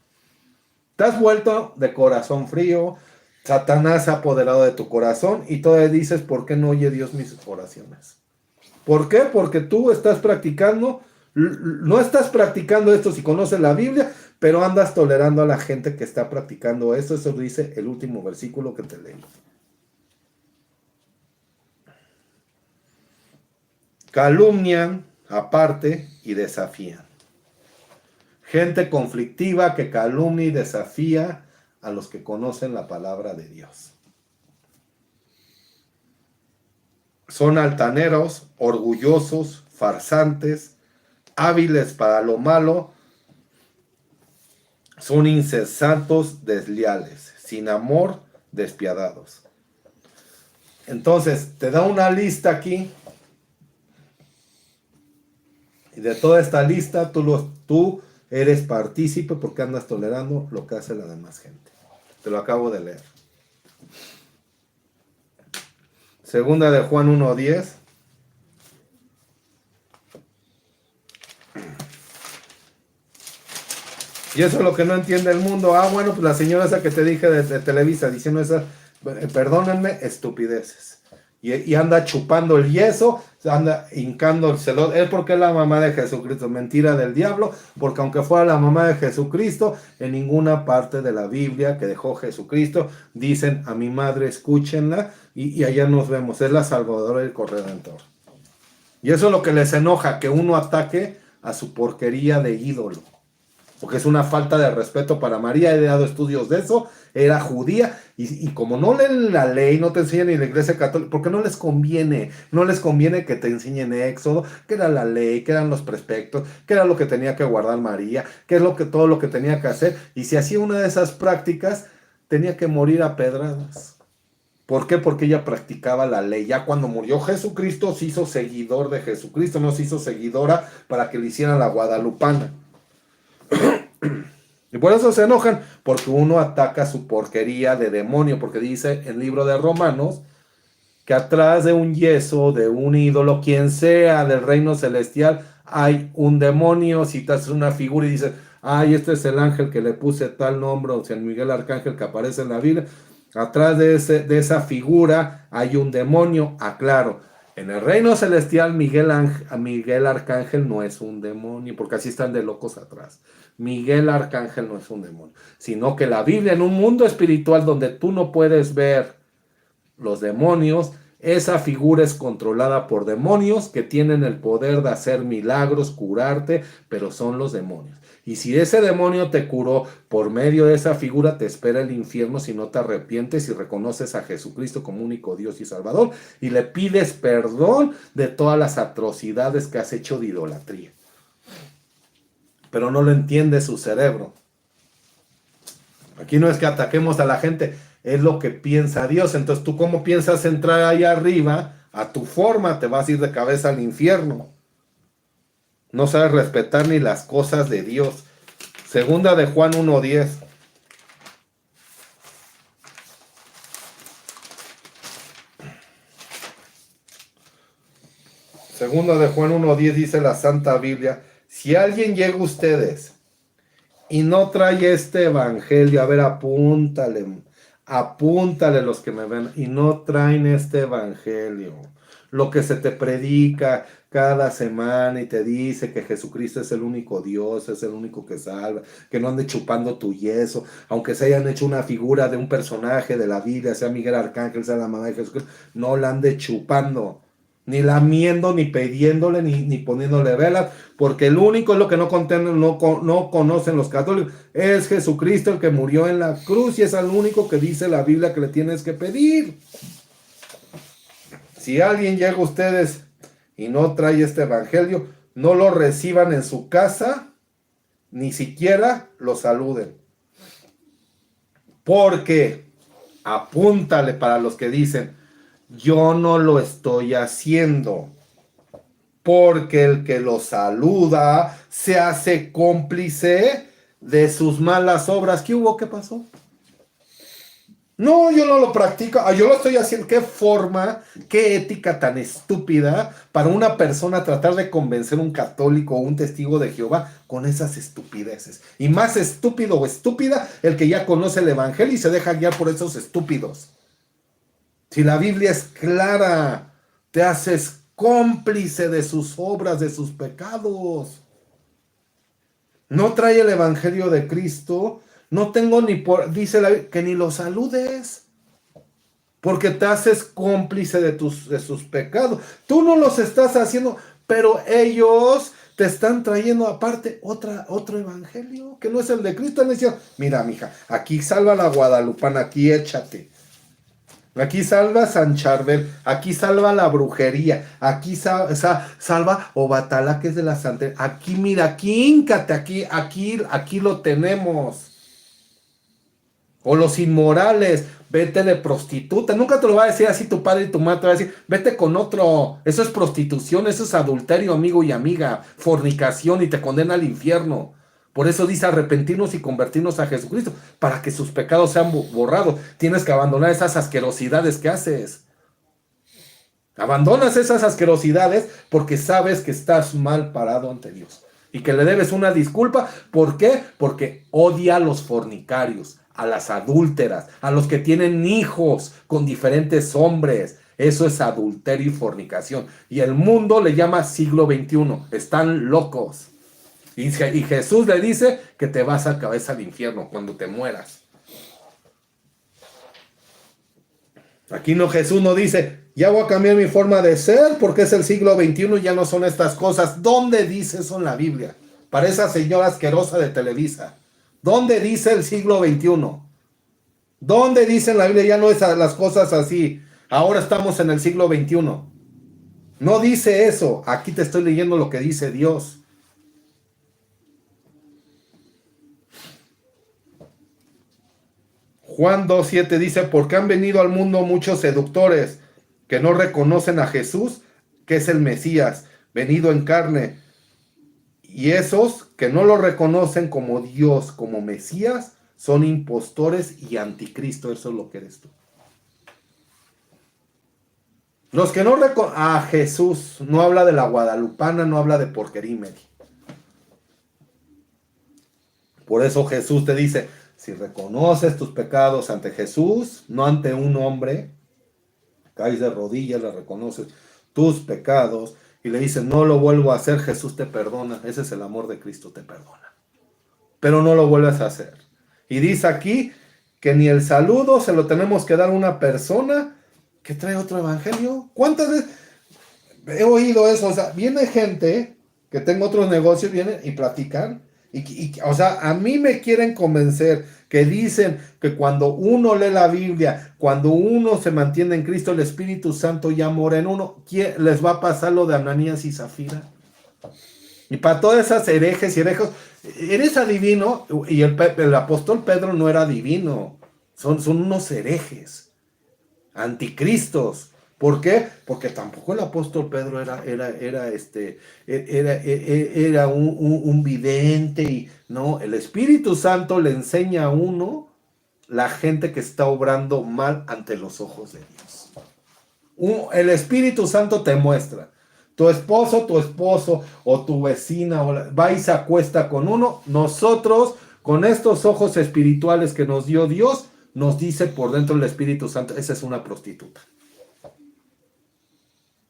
Te has vuelto de corazón frío, Satanás se ha apoderado de tu corazón y todavía dices, ¿por qué no oye Dios mis oraciones? ¿Por qué? Porque tú estás practicando, no estás practicando esto si conoces la Biblia, pero andas tolerando a la gente que está practicando esto. Eso dice el último versículo que te leí. Calumnian aparte y desafían. Gente conflictiva que calumnia y desafía a los que conocen la palabra de Dios. Son altaneros, orgullosos, farsantes, hábiles para lo malo. Son insensatos, desleales, sin amor, despiadados. Entonces, te da una lista aquí. Y de toda esta lista, tú eres partícipe porque andas tolerando lo que hace la demás gente. Te lo acabo de leer. Segunda de Juan 1:10. Y eso es lo que no entiende el mundo. Ah, bueno, pues la señora esa que te dije de Televisa diciendo esas, perdónenme, estupideces. Y anda chupando el yeso, anda hincándoselo. Es porque es la mamá de Jesucristo. Mentira del diablo, porque aunque fuera la mamá de Jesucristo, en ninguna parte de la Biblia que dejó Jesucristo dicen a mi madre escúchenla, y allá nos vemos. Es la Salvadora y el Corredentor. Y eso es lo que les enoja, que uno ataque a su porquería de ídolo. Porque es una falta de respeto para María. He dado estudios de eso. Era judía. Y como no leen la ley, no te enseñan ni la iglesia católica, porque no les conviene. No les conviene que te enseñen Éxodo, que era la ley, que eran los preceptos, que era lo que tenía que guardar María, que es todo lo que tenía que hacer. Y si hacía una de esas prácticas, tenía que morir a pedradas. ¿Por qué? Porque ella practicaba la ley. Ya cuando murió Jesucristo, se hizo seguidor de Jesucristo, no se hizo seguidora para que le hicieran la guadalupana. Y por eso se enojan, porque uno ataca su porquería de demonio, porque dice en el libro de Romanos que atrás de un yeso, de un ídolo, quien sea del reino celestial, hay un demonio. Si te haces una figura y dices, ay, este es el ángel que le puse tal nombre, o San Miguel Arcángel que aparece en la Biblia, atrás de esa figura hay un demonio. Aclaro, en el reino celestial Miguel Arcángel no es un demonio, porque así están de locos atrás. Miguel Arcángel no es un demonio, sino que la Biblia, en un mundo espiritual donde tú no puedes ver los demonios, esa figura es controlada por demonios que tienen el poder de hacer milagros, curarte, pero son los demonios. Y si ese demonio te curó por medio de esa figura, te espera el infierno si no te arrepientes y reconoces a Jesucristo como único Dios y Salvador y le pides perdón de todas las atrocidades que has hecho de idolatría. Pero no lo entiende su cerebro. Aquí no es que ataquemos a la gente, es lo que piensa Dios. Entonces, ¿tú cómo piensas entrar ahí arriba? A tu forma te vas a ir de cabeza al infierno. No sabes respetar ni las cosas de Dios. Segunda de Juan 1:10. Segunda de Juan 1:10 dice la Santa Biblia: si alguien llega a ustedes y no trae este evangelio, a ver, apúntale los que me ven, y no traen este evangelio, lo que se te predica cada semana y te dice que Jesucristo es el único Dios, es el único que salva, que no ande chupando tu yeso, aunque se hayan hecho una figura de un personaje de la Biblia, sea Miguel Arcángel, sea la mamá de Jesucristo, no la ande chupando, ni lamiendo, ni pidiéndole, ni poniéndole velas, porque el único es lo que no conocen los católicos, es Jesucristo el que murió en la cruz, y es el único que dice la Biblia que le tienes que pedir. Si alguien llega a ustedes y no trae este evangelio, no lo reciban en su casa, ni siquiera lo saluden. Porque, apúntale para los que dicen, yo no lo estoy haciendo, porque el que lo saluda se hace cómplice de sus malas obras. ¿Qué hubo? ¿Qué pasó? No, yo no lo practico. Yo lo estoy haciendo. ¿Qué forma, qué ética tan estúpida para una persona tratar de convencer a un católico o un testigo de Jehová con esas estupideces? Y más estúpido o estúpida el que ya conoce el evangelio y se deja guiar por esos estúpidos. Si la Biblia es clara, te haces cómplice de sus obras, de sus pecados. No trae el evangelio de Cristo. No tengo dice la Biblia, que ni lo saludes, porque te haces cómplice de sus pecados. Tú no los estás haciendo, pero ellos te están trayendo aparte otro evangelio, que no es el de Cristo. Le decían, mira, mija, aquí salva la guadalupana, aquí échate. Aquí salva San Charbel, aquí salva la brujería, aquí salva Obatala, que es de la santería. Aquí, mira, aquí híncate, aquí lo tenemos. O los inmorales, vete de prostituta. Nunca te lo va a decir así tu padre y tu madre, te va a decir, vete con otro. Eso es prostitución, eso es adulterio, amigo y amiga, fornicación, y te condena al infierno. Por eso dice arrepentirnos y convertirnos a Jesucristo, para que sus pecados sean borrados. Tienes que abandonar esas asquerosidades que haces. Abandonas esas asquerosidades porque sabes que estás mal parado ante Dios y que le debes una disculpa. ¿Por qué? Porque odia a los fornicarios, a las adúlteras, a los que tienen hijos con diferentes hombres. Eso es adulterio y fornicación. Y el mundo le llama siglo XXI. Están locos. Y Jesús le dice que te vas a cabeza al infierno cuando te mueras. Aquí no, Jesús no dice, Ya voy a cambiar mi forma de ser porque es el siglo XXI y ya no son estas cosas. ¿Dónde dice eso en la Biblia? Para esa señora asquerosa de Televisa. ¿Dónde dice el siglo XXI? ¿Dónde dice en la Biblia ya no es las cosas así? Ahora estamos en el siglo XXI. No dice eso. Aquí te estoy leyendo lo que dice Dios. Juan 2:7 dice, porque han venido al mundo muchos seductores que no reconocen a Jesús, que es el Mesías, venido en carne. Y esos que no lo reconocen como Dios, como Mesías, son impostores y anticristo. Eso es lo que eres tú. Los que no reconocen a Jesús, no habla de la guadalupana, no habla de porquería y media. Por eso Jesús te dice, si reconoces tus pecados ante Jesús, no ante un hombre, caes de rodillas, le reconoces tus pecados y le dices, no lo vuelvo a hacer, Jesús te perdona. Ese es el amor de Cristo, te perdona. Pero no lo vuelves a hacer. Y dice aquí que ni el saludo se lo tenemos que dar a una persona que trae otro evangelio. ¿Cuántas veces he oído eso? O sea, viene gente que tengo otros negocios, vienen y platican. O sea, a mí me quieren convencer que dicen que cuando uno lee la Biblia, cuando uno se mantiene en Cristo, el Espíritu Santo ya mora en uno. Les va a pasar lo de Ananías y Zafira. Y para todas esas herejes y herejos, eres adivino, y el apóstol Pedro no era divino, son unos herejes, anticristos. ¿Por qué? Porque tampoco el apóstol Pedro era un vidente, y no, el Espíritu Santo le enseña a uno la gente que está obrando mal ante los ojos de Dios. El Espíritu Santo te muestra. Tu esposo o tu vecina va y se acuesta con uno. Nosotros, con estos ojos espirituales que nos dio Dios, nos dice por dentro el Espíritu Santo, esa es una prostituta.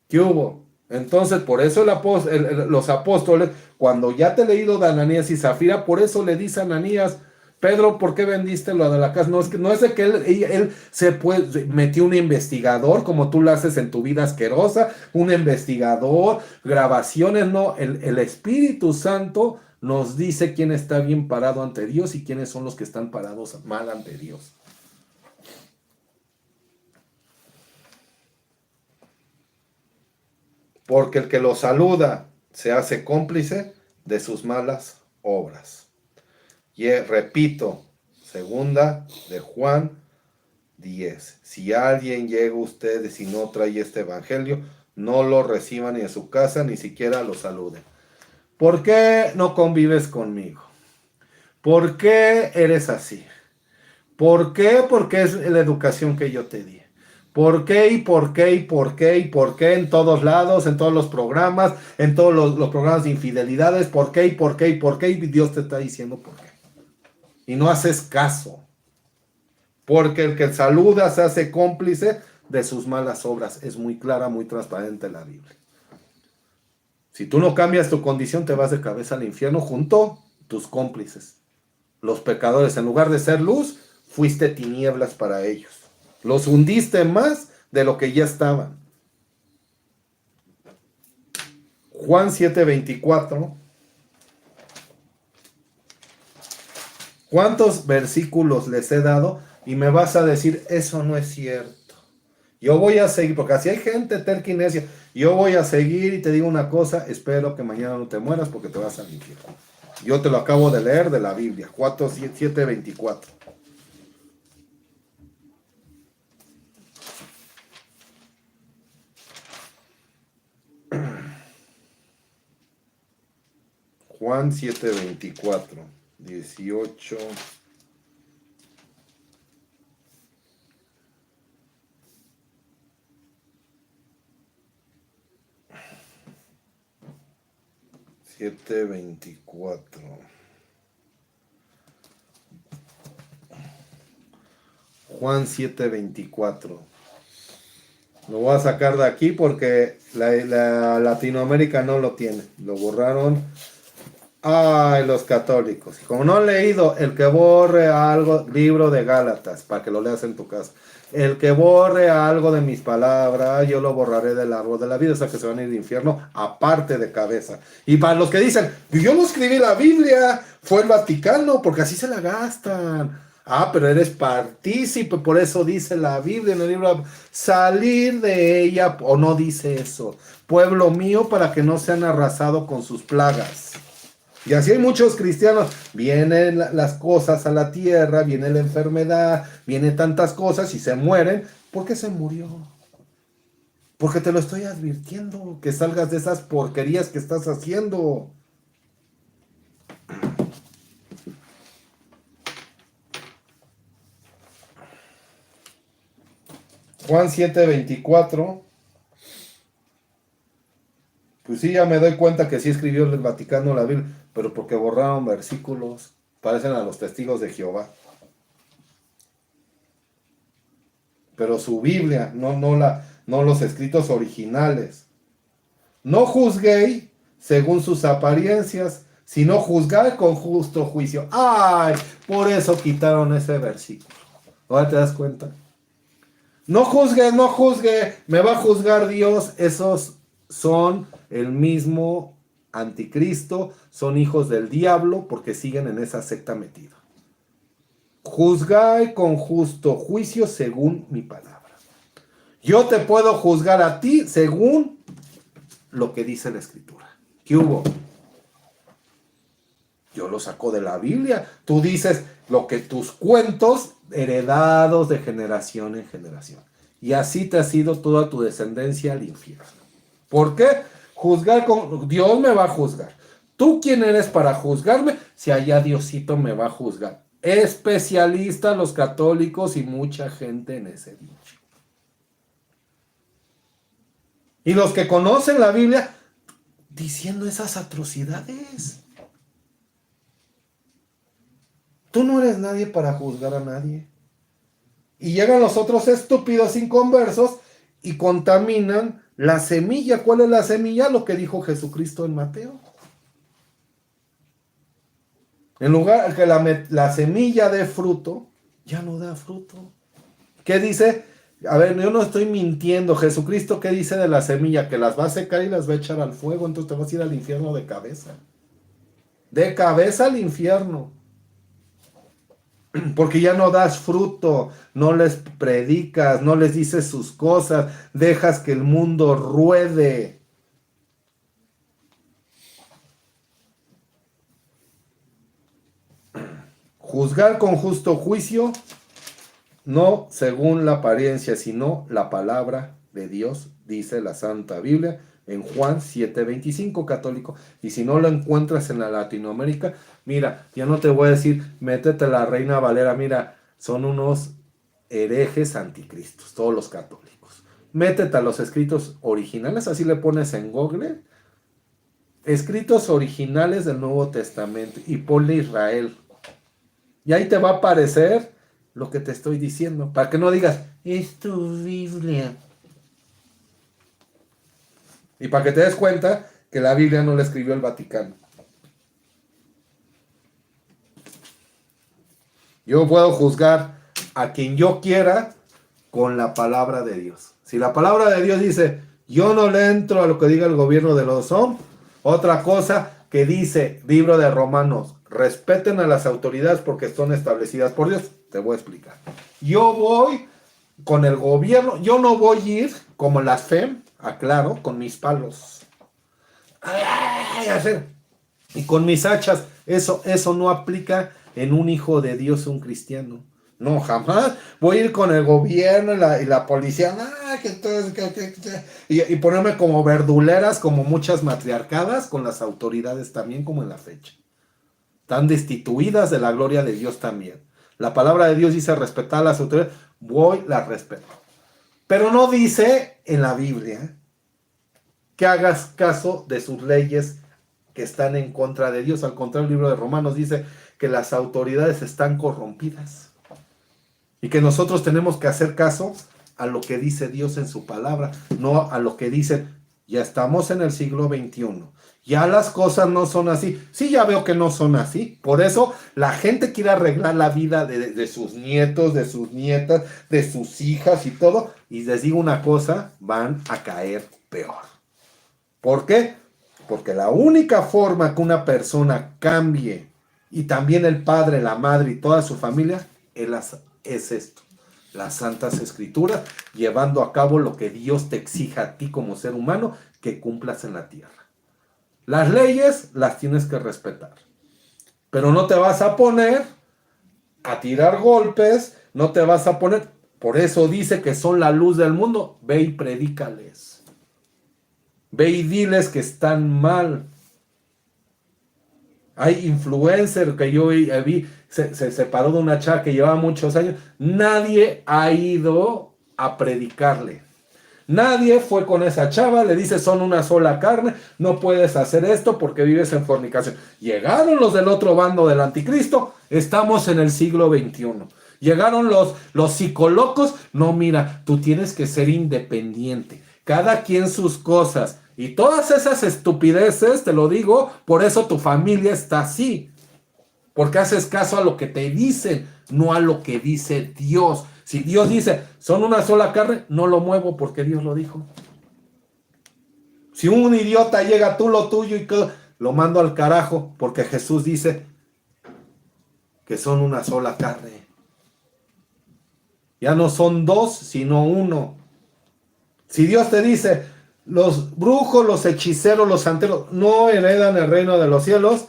¿Qué hubo? Entonces, por eso los apóstoles, cuando ya te he leído de Ananías y Zafira, por eso le dice a Ananías, Pedro, ¿por qué vendiste lo de la casa? No es de que él metió un investigador, como tú lo haces en tu vida asquerosa, un investigador, grabaciones, no. El Espíritu Santo nos dice quién está bien parado ante Dios y quiénes son los que están parados mal ante Dios. Porque el que lo saluda se hace cómplice de sus malas obras. Y repito, segunda de Juan 10. Si alguien llega a ustedes y no trae este evangelio, no lo reciban ni en su casa, ni siquiera lo saluden. ¿Por qué no convives conmigo? ¿Por qué eres así? ¿Por qué? Porque es la educación que yo te di. ¿Por qué y por qué y por qué y por qué en todos lados, en todos los programas, en todos los programas de infidelidades? ¿Por qué y por qué y por qué? Y Dios te está diciendo por qué. Y no haces caso. Porque el que saluda se hace cómplice de sus malas obras. Es muy clara, muy transparente la Biblia. Si tú no cambias tu condición, te vas de cabeza al infierno junto a tus cómplices. Los pecadores, en lugar de ser luz, fuiste tinieblas para ellos. Los hundiste más de lo que ya estaban. Juan 7:24. ¿Cuántos versículos les he dado? Y me vas a decir, eso no es cierto. Yo voy a seguir, porque así hay gente terca y necia. Yo voy a seguir y te digo una cosa, espero que mañana no te mueras porque te vas al infierno. Yo te lo acabo de leer de la Biblia, 7:24. Juan 7:24, 18. Siete 24. Juan 7:24. Lo voy a sacar de aquí porque la Latinoamérica no lo tiene. Lo borraron Ay, los católicos. Como no han leído, el que borre algo, libro de Gálatas, para que lo leas en tu casa. El que borre algo de mis palabras, yo lo borraré del árbol de la vida, o sea que se van a ir al infierno, aparte de cabeza. Y para los que dicen, yo no escribí la Biblia, fue el Vaticano, porque así se la gastan. Ah, pero eres partícipe, por eso dice la Biblia en el libro, salir de ella, o no dice eso, pueblo mío, para que no sean arrasados con sus plagas. Y así hay muchos cristianos, vienen las cosas a la tierra, viene la enfermedad, vienen tantas cosas y se mueren. ¿Por qué se murió? Porque te lo estoy advirtiendo, que salgas de esas porquerías que estás haciendo. Juan 7:24. Pues sí, ya me doy cuenta que sí escribió el Vaticano la Biblia, pero porque borraron versículos, parecen a los testigos de Jehová. Pero su Biblia, no los escritos originales. No juzguéis según sus apariencias, sino juzgad con justo juicio. Ay, por eso quitaron ese versículo. ¿Ahora te das cuenta? No juzgue, no juzgue, me va a juzgar Dios. Esos son el mismo anticristo, son hijos del diablo porque siguen en esa secta metida. Juzgad con justo juicio según mi palabra. Yo te puedo juzgar a ti según lo que dice la escritura. ¿Qué hubo? Yo lo saco de la Biblia. Tú dices lo que tus cuentos heredados de generación en generación. Y así te ha sido toda tu descendencia al infierno. ¿Por qué? Juzgar con... Dios me va a juzgar. ¿Tú quién eres para juzgarme? Si allá Diosito me va a juzgar. Especialistas los católicos y mucha gente en ese dicho. Y los que conocen la Biblia diciendo esas atrocidades. Tú no eres nadie para juzgar a nadie. Y llegan los otros estúpidos inconversos y contaminan la semilla. ¿Cuál es la semilla? Lo que dijo Jesucristo en Mateo. En lugar que la semilla dé fruto, ya no da fruto. ¿Qué dice? A ver, yo no estoy mintiendo. Jesucristo, ¿qué dice de la semilla? Que las va a secar y las va a echar al fuego. Entonces te vas a ir al infierno de cabeza. De cabeza al infierno. Porque ya no das fruto, no les predicas, no les dices sus cosas, dejas que el mundo ruede. Juzgar con justo juicio, no según la apariencia, sino la palabra de Dios, dice la Santa Biblia en Juan 7:25, católico. Y si no lo encuentras en la Latinoamérica, mira, ya no te voy a decir, métete la Reina Valera, mira, son unos herejes anticristos, todos los católicos. Métete a los escritos originales, así le pones en Google, escritos originales del Nuevo Testamento, y ponle Israel. Y ahí te va a aparecer lo que te estoy diciendo, para que no digas, es tu Biblia. Y para que te des cuenta que la Biblia no la escribió el Vaticano. Yo puedo juzgar a quien yo quiera con la palabra de Dios. Si la palabra de Dios dice, yo no le entro a lo que diga el gobierno de los hombres, otra cosa que dice, libro de Romanos, respeten a las autoridades porque son establecidas por Dios. Te voy a explicar. Yo voy con el gobierno, yo no voy a ir como la FEM, aclaro, con mis palos. Y con mis hachas. Eso no aplica en un hijo de Dios, un cristiano. No, jamás. Voy a ir con el gobierno y la policía. Y ponerme como verduleras, como muchas matriarcadas, con las autoridades también, como en la fecha. Están destituidas de la gloria de Dios también. La palabra de Dios dice respetar a las autoridades. Voy, las respeto. Pero no dice en la Biblia que hagas caso de sus leyes que están en contra de Dios. Al contrario, el libro de Romanos dice que las autoridades están corrompidas y que nosotros tenemos que hacer caso a lo que dice Dios en su palabra, no a lo que dicen. Ya estamos en el siglo XXI Ya las cosas no son así. Sí, ya veo que no son así. Por eso la gente quiere arreglar la vida de sus nietos, de sus nietas, de sus hijas y todo. Y les digo una cosa, van a caer peor. ¿Por qué? Porque la única forma que una persona cambie, y también el padre, la madre y toda su familia, es esto. Las Santas Escrituras, llevando a cabo lo que Dios te exija a ti como ser humano que cumplas en la tierra. Las leyes las tienes que respetar, pero no te vas a poner a tirar golpes, no te vas a poner, por eso dice que son la luz del mundo, ve y predícales, ve y diles que están mal. Hay influencer que yo vi, se separó de una chava que llevaba muchos años, nadie ha ido a predicarle. Nadie fue con esa chava, le dice son una sola carne, no puedes hacer esto porque vives en fornicación. Llegaron los del otro bando del anticristo, estamos en el siglo XXI. Llegaron los psicolocos, no mira, tú tienes que ser independiente, cada quien sus cosas. Y todas esas estupideces, te lo digo, por eso tu familia está así. Porque haces caso a lo que te dicen, no a lo que dice Dios. Si Dios dice, son una sola carne, no lo muevo porque Dios lo dijo. Si un idiota llega tú lo tuyo y lo mando al carajo, porque Jesús dice que son una sola carne. Ya no son dos, sino uno. Si Dios te dice, los brujos, los hechiceros, los santeros no heredan el reino de los cielos,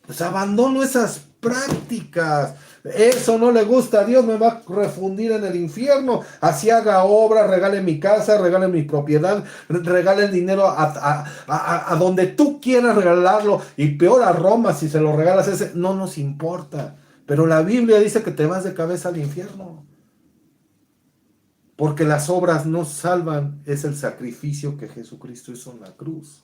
pues abandono esas prácticas. Eso no le gusta a Dios, me va a refundir en el infierno. Así haga obra, regale mi casa, regale mi propiedad, regale el dinero a donde tú quieras regalarlo. Y peor a Roma si se lo regalas ese, no nos importa. Pero la Biblia dice que te vas de cabeza al infierno. Porque las obras no salvan, es el sacrificio que Jesucristo hizo en la cruz.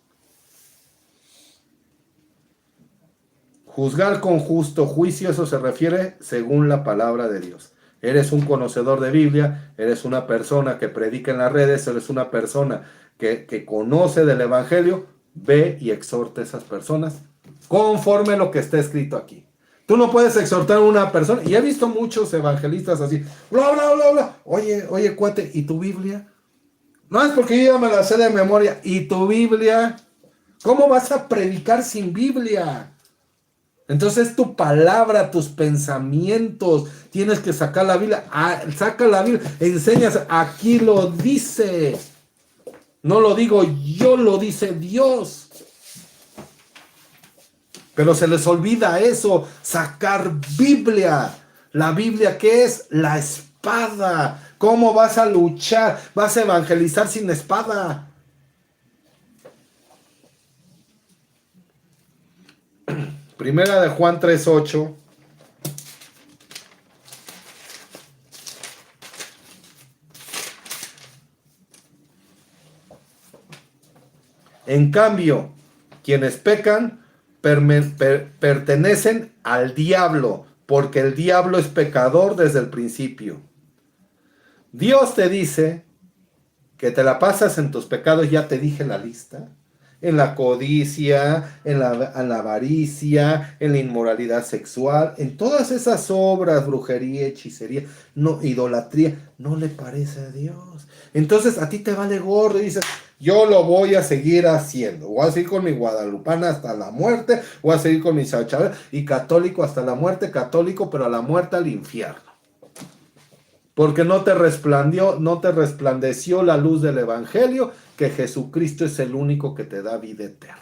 Juzgar con justo juicio, eso se refiere según la palabra de Dios. Eres un conocedor de Biblia, eres una persona que predica en las redes, eres una persona que conoce del Evangelio, ve y exhorta a esas personas conforme lo que está escrito aquí. Tú no puedes exhortar a una persona, y he visto muchos evangelistas así, bla, bla, bla, bla. Oye, cuate, ¿y tu Biblia? No es porque yo ya me la sé de memoria. ¿Y tu Biblia? ¿Cómo vas a predicar sin Biblia? Entonces tu palabra, tus pensamientos, tienes que sacar la Biblia. Saca la Biblia, enseñas, aquí lo dice. No lo digo yo, lo dice Dios. Pero se les olvida eso, sacar Biblia. La Biblia, ¿qué es? La espada. ¿Cómo vas a luchar? ¿Vas a evangelizar sin espada? Primera de Juan 3:8. En cambio, quienes pecan pertenecen al diablo, porque el diablo es pecador desde el principio. Dios te dice que te la pasas en tus pecados, ya te dije la lista. En la codicia, en la avaricia, en la inmoralidad sexual, en todas esas obras, brujería, hechicería, no, idolatría, no le parece a Dios. Entonces a ti te vale gordo y dices, yo lo voy a seguir haciendo. Voy a seguir con mi guadalupana hasta la muerte, voy a seguir con mi sachabel y católico hasta la muerte, católico, pero a la muerte al infierno. Porque no te resplandeció la luz del Evangelio, que Jesucristo es el único que te da vida eterna.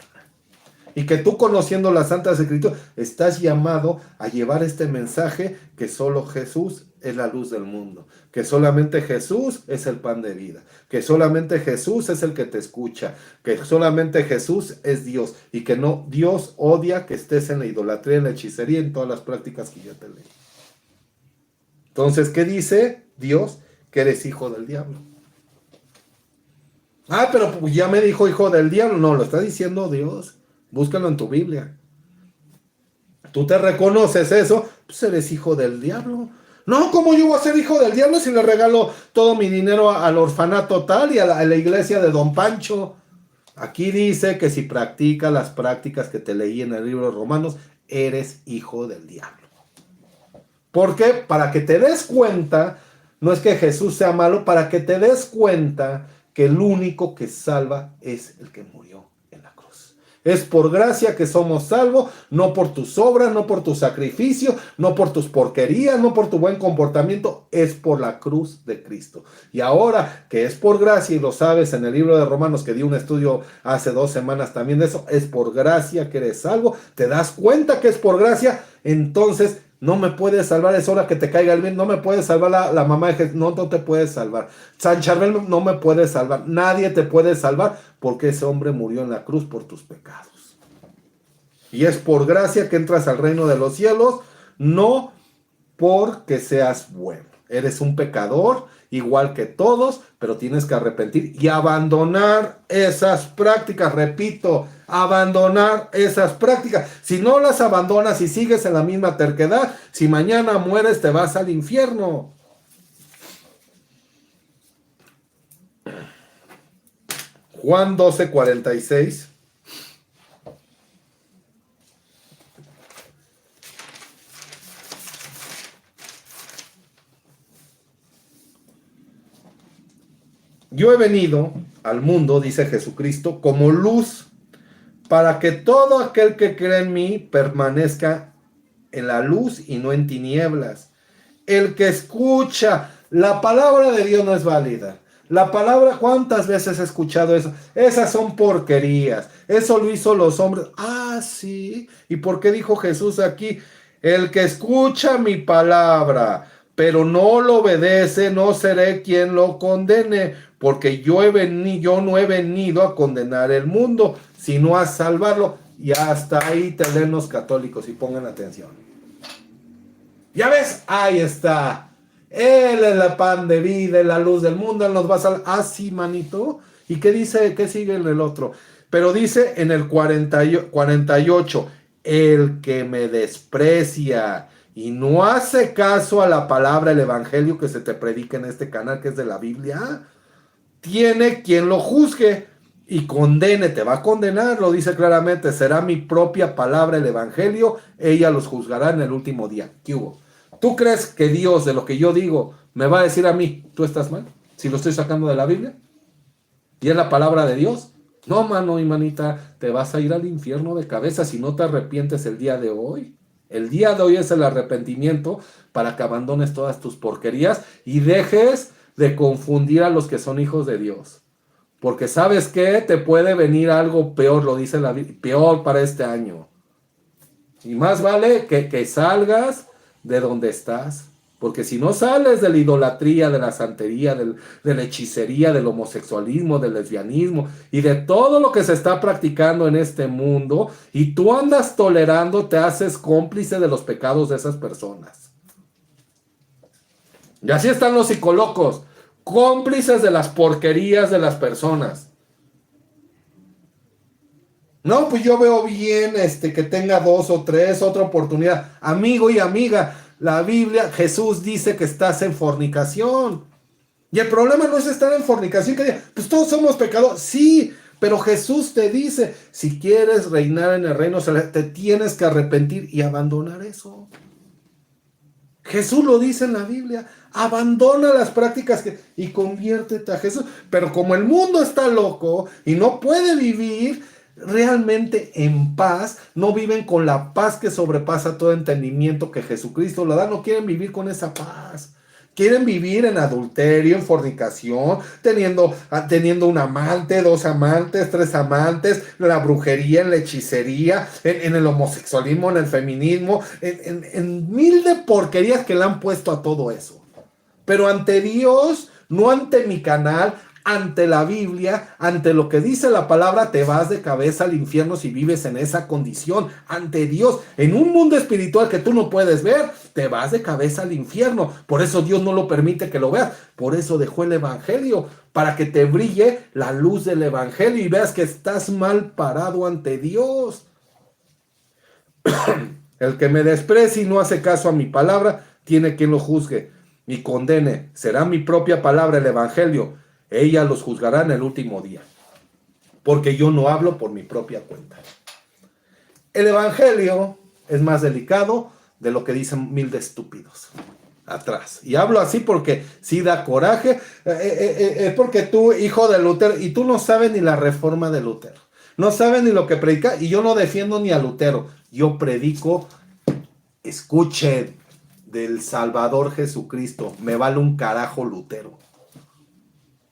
Y que tú, conociendo las Santas Escrituras, estás llamado a llevar este mensaje que solo Jesús es la luz del mundo, que solamente Jesús es el pan de vida, que solamente Jesús es el que te escucha, que solamente Jesús es Dios, y que no, Dios odia que estés en la idolatría, en la hechicería, en todas las prácticas que yo te leí. Entonces, ¿qué dice Dios? Que eres hijo del diablo. Pero pues ya me dijo hijo del diablo. No, lo está diciendo Dios. Búscalo en tu Biblia. Tú te reconoces eso, pues eres hijo del diablo. No, ¿cómo yo voy a ser hijo del diablo si le regalo todo mi dinero al orfanato tal y a la iglesia de Don Pancho? Aquí dice que si practicas las prácticas que te leí en el libro de Romanos, eres hijo del diablo. ¿Por qué? Para que te des cuenta, no es que Jesús sea malo, para que te des cuenta que el único que salva es el que murió en la cruz. Es por gracia que somos salvos, no por tus obras, no por tu sacrificio, no por tus porquerías, no por tu buen comportamiento, es por la cruz de Cristo. Y ahora que es por gracia, y lo sabes en el libro de Romanos, que di un estudio hace 2 semanas también de eso, es por gracia que eres salvo, te das cuenta que es por gracia, entonces no me puedes salvar, es hora que te caiga el bien, no me puedes salvar la mamá de Jesús, no te puedes salvar. San Charbel no me puede salvar, nadie te puede salvar porque ese hombre murió en la cruz por tus pecados. Y es por gracia que entras al reino de los cielos, no porque seas bueno. Eres un pecador, igual que todos, pero tienes que arrepentir y abandonar esas prácticas. Repito, abandonar esas prácticas. Si no las abandonas y sigues en la misma terquedad, si mañana mueres te vas al infierno. Juan 12:46. Yo he venido al mundo, dice Jesucristo, como luz, para que todo aquel que cree en mí permanezca en la luz y no en tinieblas. El que escucha, la palabra de Dios no es válida. La palabra, ¿cuántas veces he escuchado eso? Esas son porquerías. Eso lo hizo los hombres. Ah, sí. ¿Y por qué dijo Jesús aquí? El que escucha mi palabra, pero no lo obedece, no seré quien lo condene, porque yo no he venido a condenar el mundo, sino a salvarlo. Y hasta ahí te leen los católicos y pongan atención. ¿Ya ves? Ahí está. Él es la pan de vida, la luz del mundo, Él nos va a salvar. Ah, sí, manito. ¿Y qué dice? ¿Qué sigue en el otro? Pero dice en el 48, el que me desprecia y no hace caso a la palabra, el evangelio que se te predica en este canal, que es de la Biblia, tiene quien lo juzgue y condene, te va a condenar, lo dice claramente, será mi propia palabra, el evangelio, ella los juzgará en el último día. ¿Qué hubo? ¿Tú crees que Dios, de lo que yo digo, me va a decir a mí, tú estás mal? Si lo estoy sacando de la Biblia y es la palabra de Dios. No, mano y manita, te vas a ir al infierno de cabeza si no te arrepientes el día de hoy. El día de hoy es el arrepentimiento para que abandones todas tus porquerías y dejes de confundir a los que son hijos de Dios. Porque ¿sabes qué? Te puede venir algo peor, lo dice la Biblia, peor para este año. Y más vale que salgas de donde estás. Porque si no sales de la idolatría, de la santería, de la hechicería, del homosexualismo, del lesbianismo y de todo lo que se está practicando en este mundo, y tú andas tolerando, te haces cómplice de los pecados de esas personas. Y así están los psicolocos, cómplices de las porquerías de las personas. No, pues yo veo bien que tenga 2 o 3, otra oportunidad. Amigo y amiga, la Biblia, Jesús dice que estás en fornicación. Y el problema no es estar en fornicación, que diga, pues todos somos pecadores. Sí, pero Jesús te dice, si quieres reinar en el reino, te tienes que arrepentir y abandonar eso. Jesús lo dice en la Biblia, abandona las prácticas y conviértete a Jesús. Pero como el mundo está loco y no puede vivir realmente en paz, no viven con la paz que sobrepasa todo entendimiento que Jesucristo lo da, no quieren vivir con esa paz. Quieren vivir en adulterio, en fornicación, teniendo un amante, 2 amantes, 3 amantes, en la brujería, en la hechicería, en el homosexualismo, en el feminismo, en mil de porquerías que le han puesto a todo eso. Pero ante Dios, no ante mi canal, ante la Biblia, ante lo que dice la palabra, te vas de cabeza al infierno si vives en esa condición. Ante Dios, en un mundo espiritual que tú no puedes ver, te vas de cabeza al infierno. Por eso Dios no lo permite que lo veas. Por eso dejó el evangelio, para que te brille la luz del evangelio y veas que estás mal parado ante Dios. El que me desprecie y no hace caso a mi palabra, tiene quien lo juzgue y condene. Será mi propia palabra, el evangelio. Ella los juzgará en el último día. porque yo no hablo por mi propia cuenta. El evangelio es más delicado de lo que dicen mil de estúpidos atrás. Y hablo así porque sí da coraje. Es porque tú, hijo de Lutero, y tú no sabes ni la reforma de Lutero. No sabes ni lo que predica, y yo no defiendo ni a Lutero. Yo predico, escuchen, del Salvador Jesucristo. Me vale un carajo Lutero.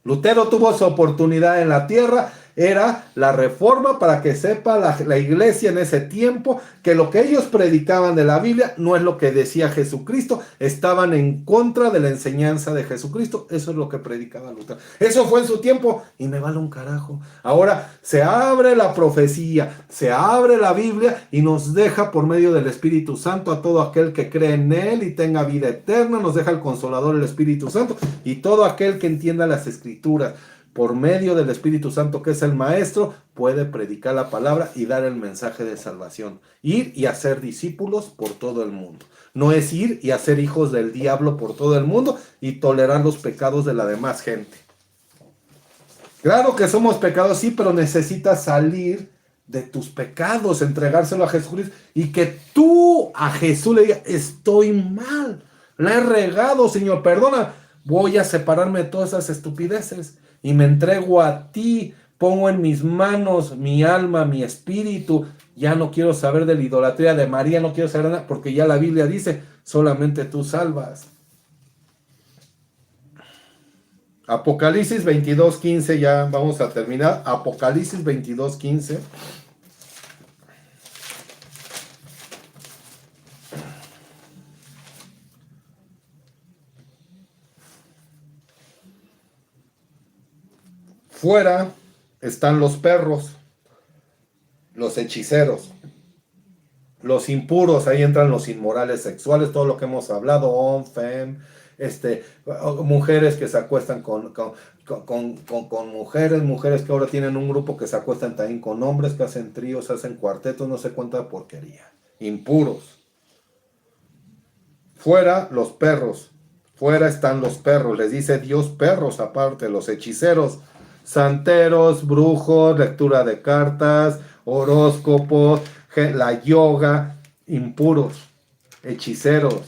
Lutero tuvo su oportunidad en la tierra, era la reforma, para que sepa la iglesia en ese tiempo que lo que ellos predicaban de la Biblia no es lo que decía Jesucristo, estaban en contra de la enseñanza de Jesucristo. Eso es lo que predicaba Lutero. Eso fue en su tiempo y me vale un carajo. Ahora se abre la profecía, se abre la Biblia y nos deja por medio del Espíritu Santo a todo aquel que cree en él y tenga vida eterna. Nos deja el Consolador, el Espíritu Santo, y todo aquel que entienda las Escrituras por medio del Espíritu Santo, que es el Maestro, puede predicar la palabra y dar el mensaje de salvación. Ir y hacer discípulos por todo el mundo. No es ir y hacer hijos del diablo por todo el mundo y tolerar los pecados de la demás gente. Claro que somos pecados, sí, pero necesitas salir de tus pecados, entregárselo a Jesucristo, y que tú a Jesús le digas: estoy mal, la he regado, Señor, perdona, voy a separarme de todas esas estupideces y me entrego a ti, pongo en mis manos mi alma, mi espíritu. Ya no quiero saber de la idolatría de María, no quiero saber nada, porque ya la Biblia dice: solamente tú salvas. Apocalipsis 22:15, ya vamos a terminar. Apocalipsis 22:15. Fuera están los perros, los hechiceros, los impuros, ahí entran los inmorales sexuales, todo lo que hemos hablado, fem, mujeres que se acuestan con mujeres, mujeres que ahora tienen un grupo que se acuestan también con hombres, que hacen tríos, hacen cuartetos, no sé cuánta porquería. Impuros. Fuera los perros, fuera están los perros, les dice Dios perros aparte, los hechiceros, santeros, brujos, lectura de cartas, horóscopos, la yoga, impuros, hechiceros,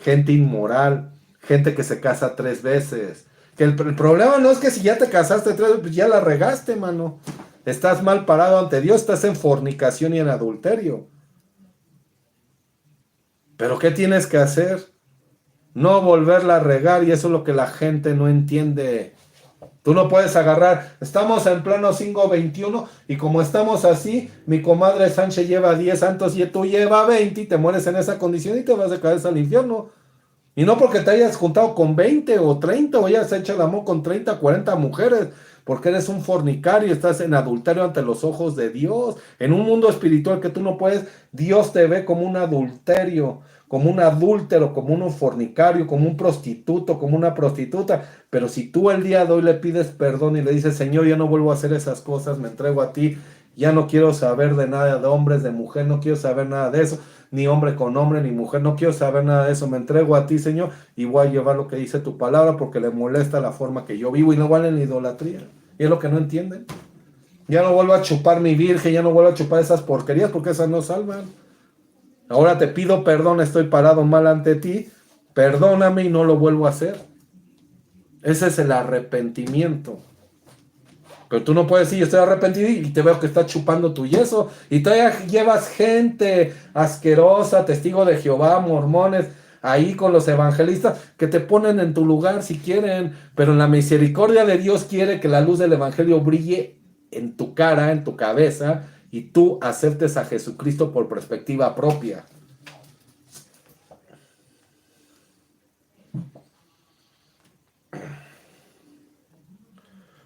gente inmoral, gente que se casa 3 veces. Que el problema no es que si ya te casaste 3 veces, pues ya la regaste, mano. Estás mal parado ante Dios, estás en fornicación y en adulterio. ¿Pero qué tienes que hacer? No volverla a regar, y eso es lo que la gente no entiende. Tú no puedes agarrar, estamos en pleno siglo XXI y como estamos así, mi comadre Sánchez lleva 10 santos y tú llevas 20 y te mueres en esa condición y te vas de cabeza al infierno. Y no porque te hayas juntado con 20 o 30 o hayas hecho el amor con 30, 40 mujeres, porque eres un fornicario, estás en adulterio ante los ojos de Dios. En un mundo espiritual que tú no puedes, Dios te ve como un adulterio, como un adúltero, como un fornicario, como un prostituto, como una prostituta. Pero si tú el día de hoy le pides perdón y le dices: Señor, ya no vuelvo a hacer esas cosas, me entrego a ti, ya no quiero saber de nada de hombres, de mujer, no quiero saber nada de eso, ni hombre con hombre, ni mujer, no quiero saber nada de eso, me entrego a ti, Señor, y voy a llevar lo que dice tu palabra porque le molesta la forma que yo vivo, y no vale la idolatría. Y es lo que no entienden. Ya no vuelvo a chupar mi virgen, ya no vuelvo a chupar esas porquerías porque esas no salvan. Ahora te pido perdón, estoy parado mal ante ti, perdóname y no lo vuelvo a hacer. Ese es el arrepentimiento. Pero tú no puedes decir: yo estoy arrepentido, y te veo que estás chupando tu yeso, y todavía llevas gente asquerosa, testigo de Jehová, mormones, ahí con los evangelistas, que te ponen en tu lugar si quieren, pero en la misericordia de Dios quiere que la luz del evangelio brille en tu cara, en tu cabeza, y tú aceptes a Jesucristo por perspectiva propia.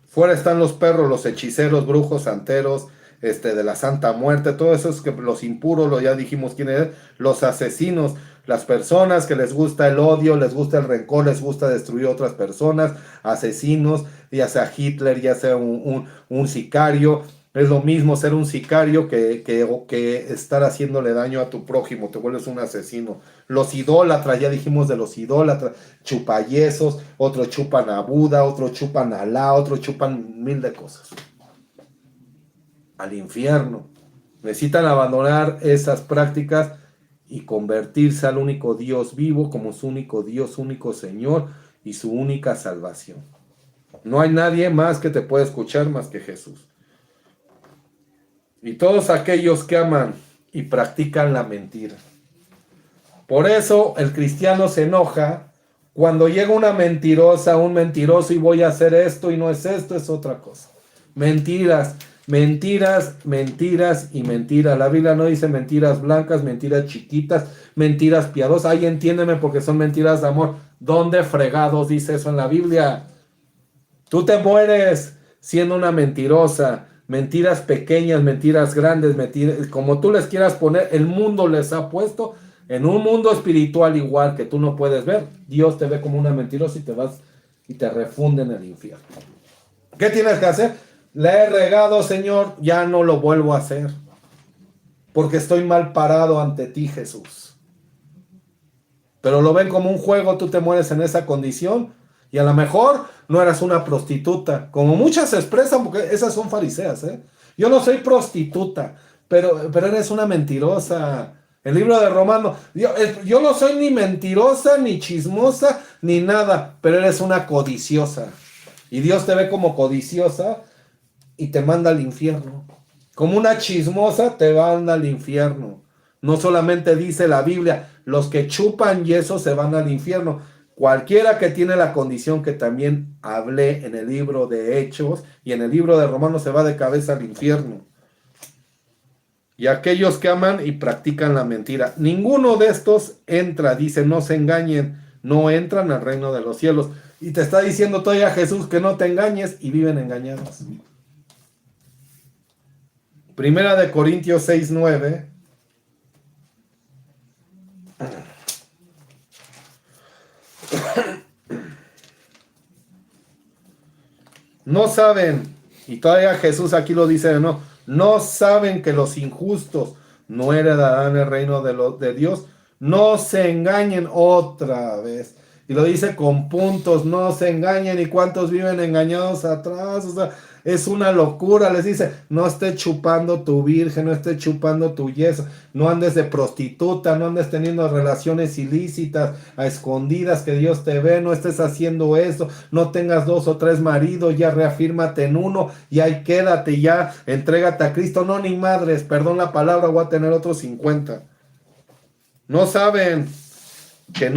Fuera están los perros, los hechiceros, brujos, santeros, de la Santa Muerte, todos esos, que los impuros, ya dijimos quiénes, los asesinos, las personas que les gusta el odio, les gusta el rencor, les gusta destruir otras personas, asesinos, ya sea Hitler, ya sea un sicario. Es lo mismo ser un sicario que estar haciéndole daño a tu prójimo, te vuelves un asesino. Los idólatras, ya dijimos de los idólatras, chupayesos, otros chupan a Buda, otros chupan a Alá, otros chupan 1000 de cosas. al infierno. Necesitan abandonar esas prácticas y convertirse al único Dios vivo como su único Dios, único Señor y su única salvación. No hay nadie más que te pueda escuchar más que Jesús. Y todos aquellos que aman y practican la mentira. Por eso el cristiano se enoja cuando llega una mentirosa, un mentiroso y voy a hacer esto y no es esto, es otra cosa. Mentiras, mentiras, mentiras y mentiras. La Biblia no dice mentiras blancas, mentiras chiquitas, mentiras piadosas. Ay, entiéndeme porque son mentiras de amor. ¿Dónde fregados dice eso en la Biblia? Tú te mueres siendo una mentirosa. Mentiras pequeñas, mentiras grandes, mentiras, como tú les quieras poner, el mundo les ha puesto en un mundo espiritual igual que tú no puedes ver. Dios te ve como una mentirosa y te vas y te refunde en el infierno. ¿Qué tienes que hacer? La he regado, Señor, ya no lo vuelvo a hacer. Porque estoy mal parado ante ti, Jesús. Pero lo ven como un juego, tú te mueres en esa condición. Y a lo mejor no eras una prostituta, como muchas se expresan, porque esas son fariseas, ¿eh? Yo no soy prostituta, pero eres una mentirosa. El libro de Romanos, yo no soy ni mentirosa, ni chismosa, ni nada, pero eres una codiciosa. Y Dios te ve como codiciosa y te manda al infierno. Como una chismosa te manda al infierno. No solamente dice la Biblia, los que chupan yeso se van al infierno. Cualquiera que tiene la condición que también hablé en el libro de Hechos y en el libro de Romanos se va de cabeza al infierno. Y aquellos que aman y practican la mentira. Ninguno de estos entra, dice, no se engañen, no entran al reino de los cielos. Y te está diciendo todavía Jesús que no te engañes y viven engañados. Primera de Corintios 6:9. No saben, y todavía Jesús aquí lo dice, no saben que los injustos no heredarán el reino de Dios. No se engañen otra vez. Y lo dice con puntos, no se engañen. ¿Y cuántos viven engañados atrás? O sea, es una locura. Les dice, no estés chupando tu virgen, no estés chupando tu yeso, no andes de prostituta, no andes teniendo relaciones ilícitas a escondidas que Dios te ve, no estés haciendo eso, no tengas 2 o 3 maridos, ya reafírmate en uno y ahí quédate, ya entrégate a Cristo. No, ni madres, perdón la palabra, voy a tener otros 50. No saben que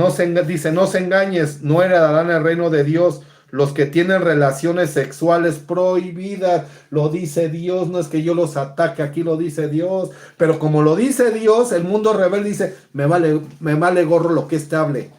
dice, no se engañes, no heredarán el reino de Dios los que tienen relaciones sexuales prohibidas. Lo dice Dios, no es que yo los ataque, aquí lo dice Dios. Pero como lo dice Dios, el mundo rebelde dice, me vale gorro lo que este hable.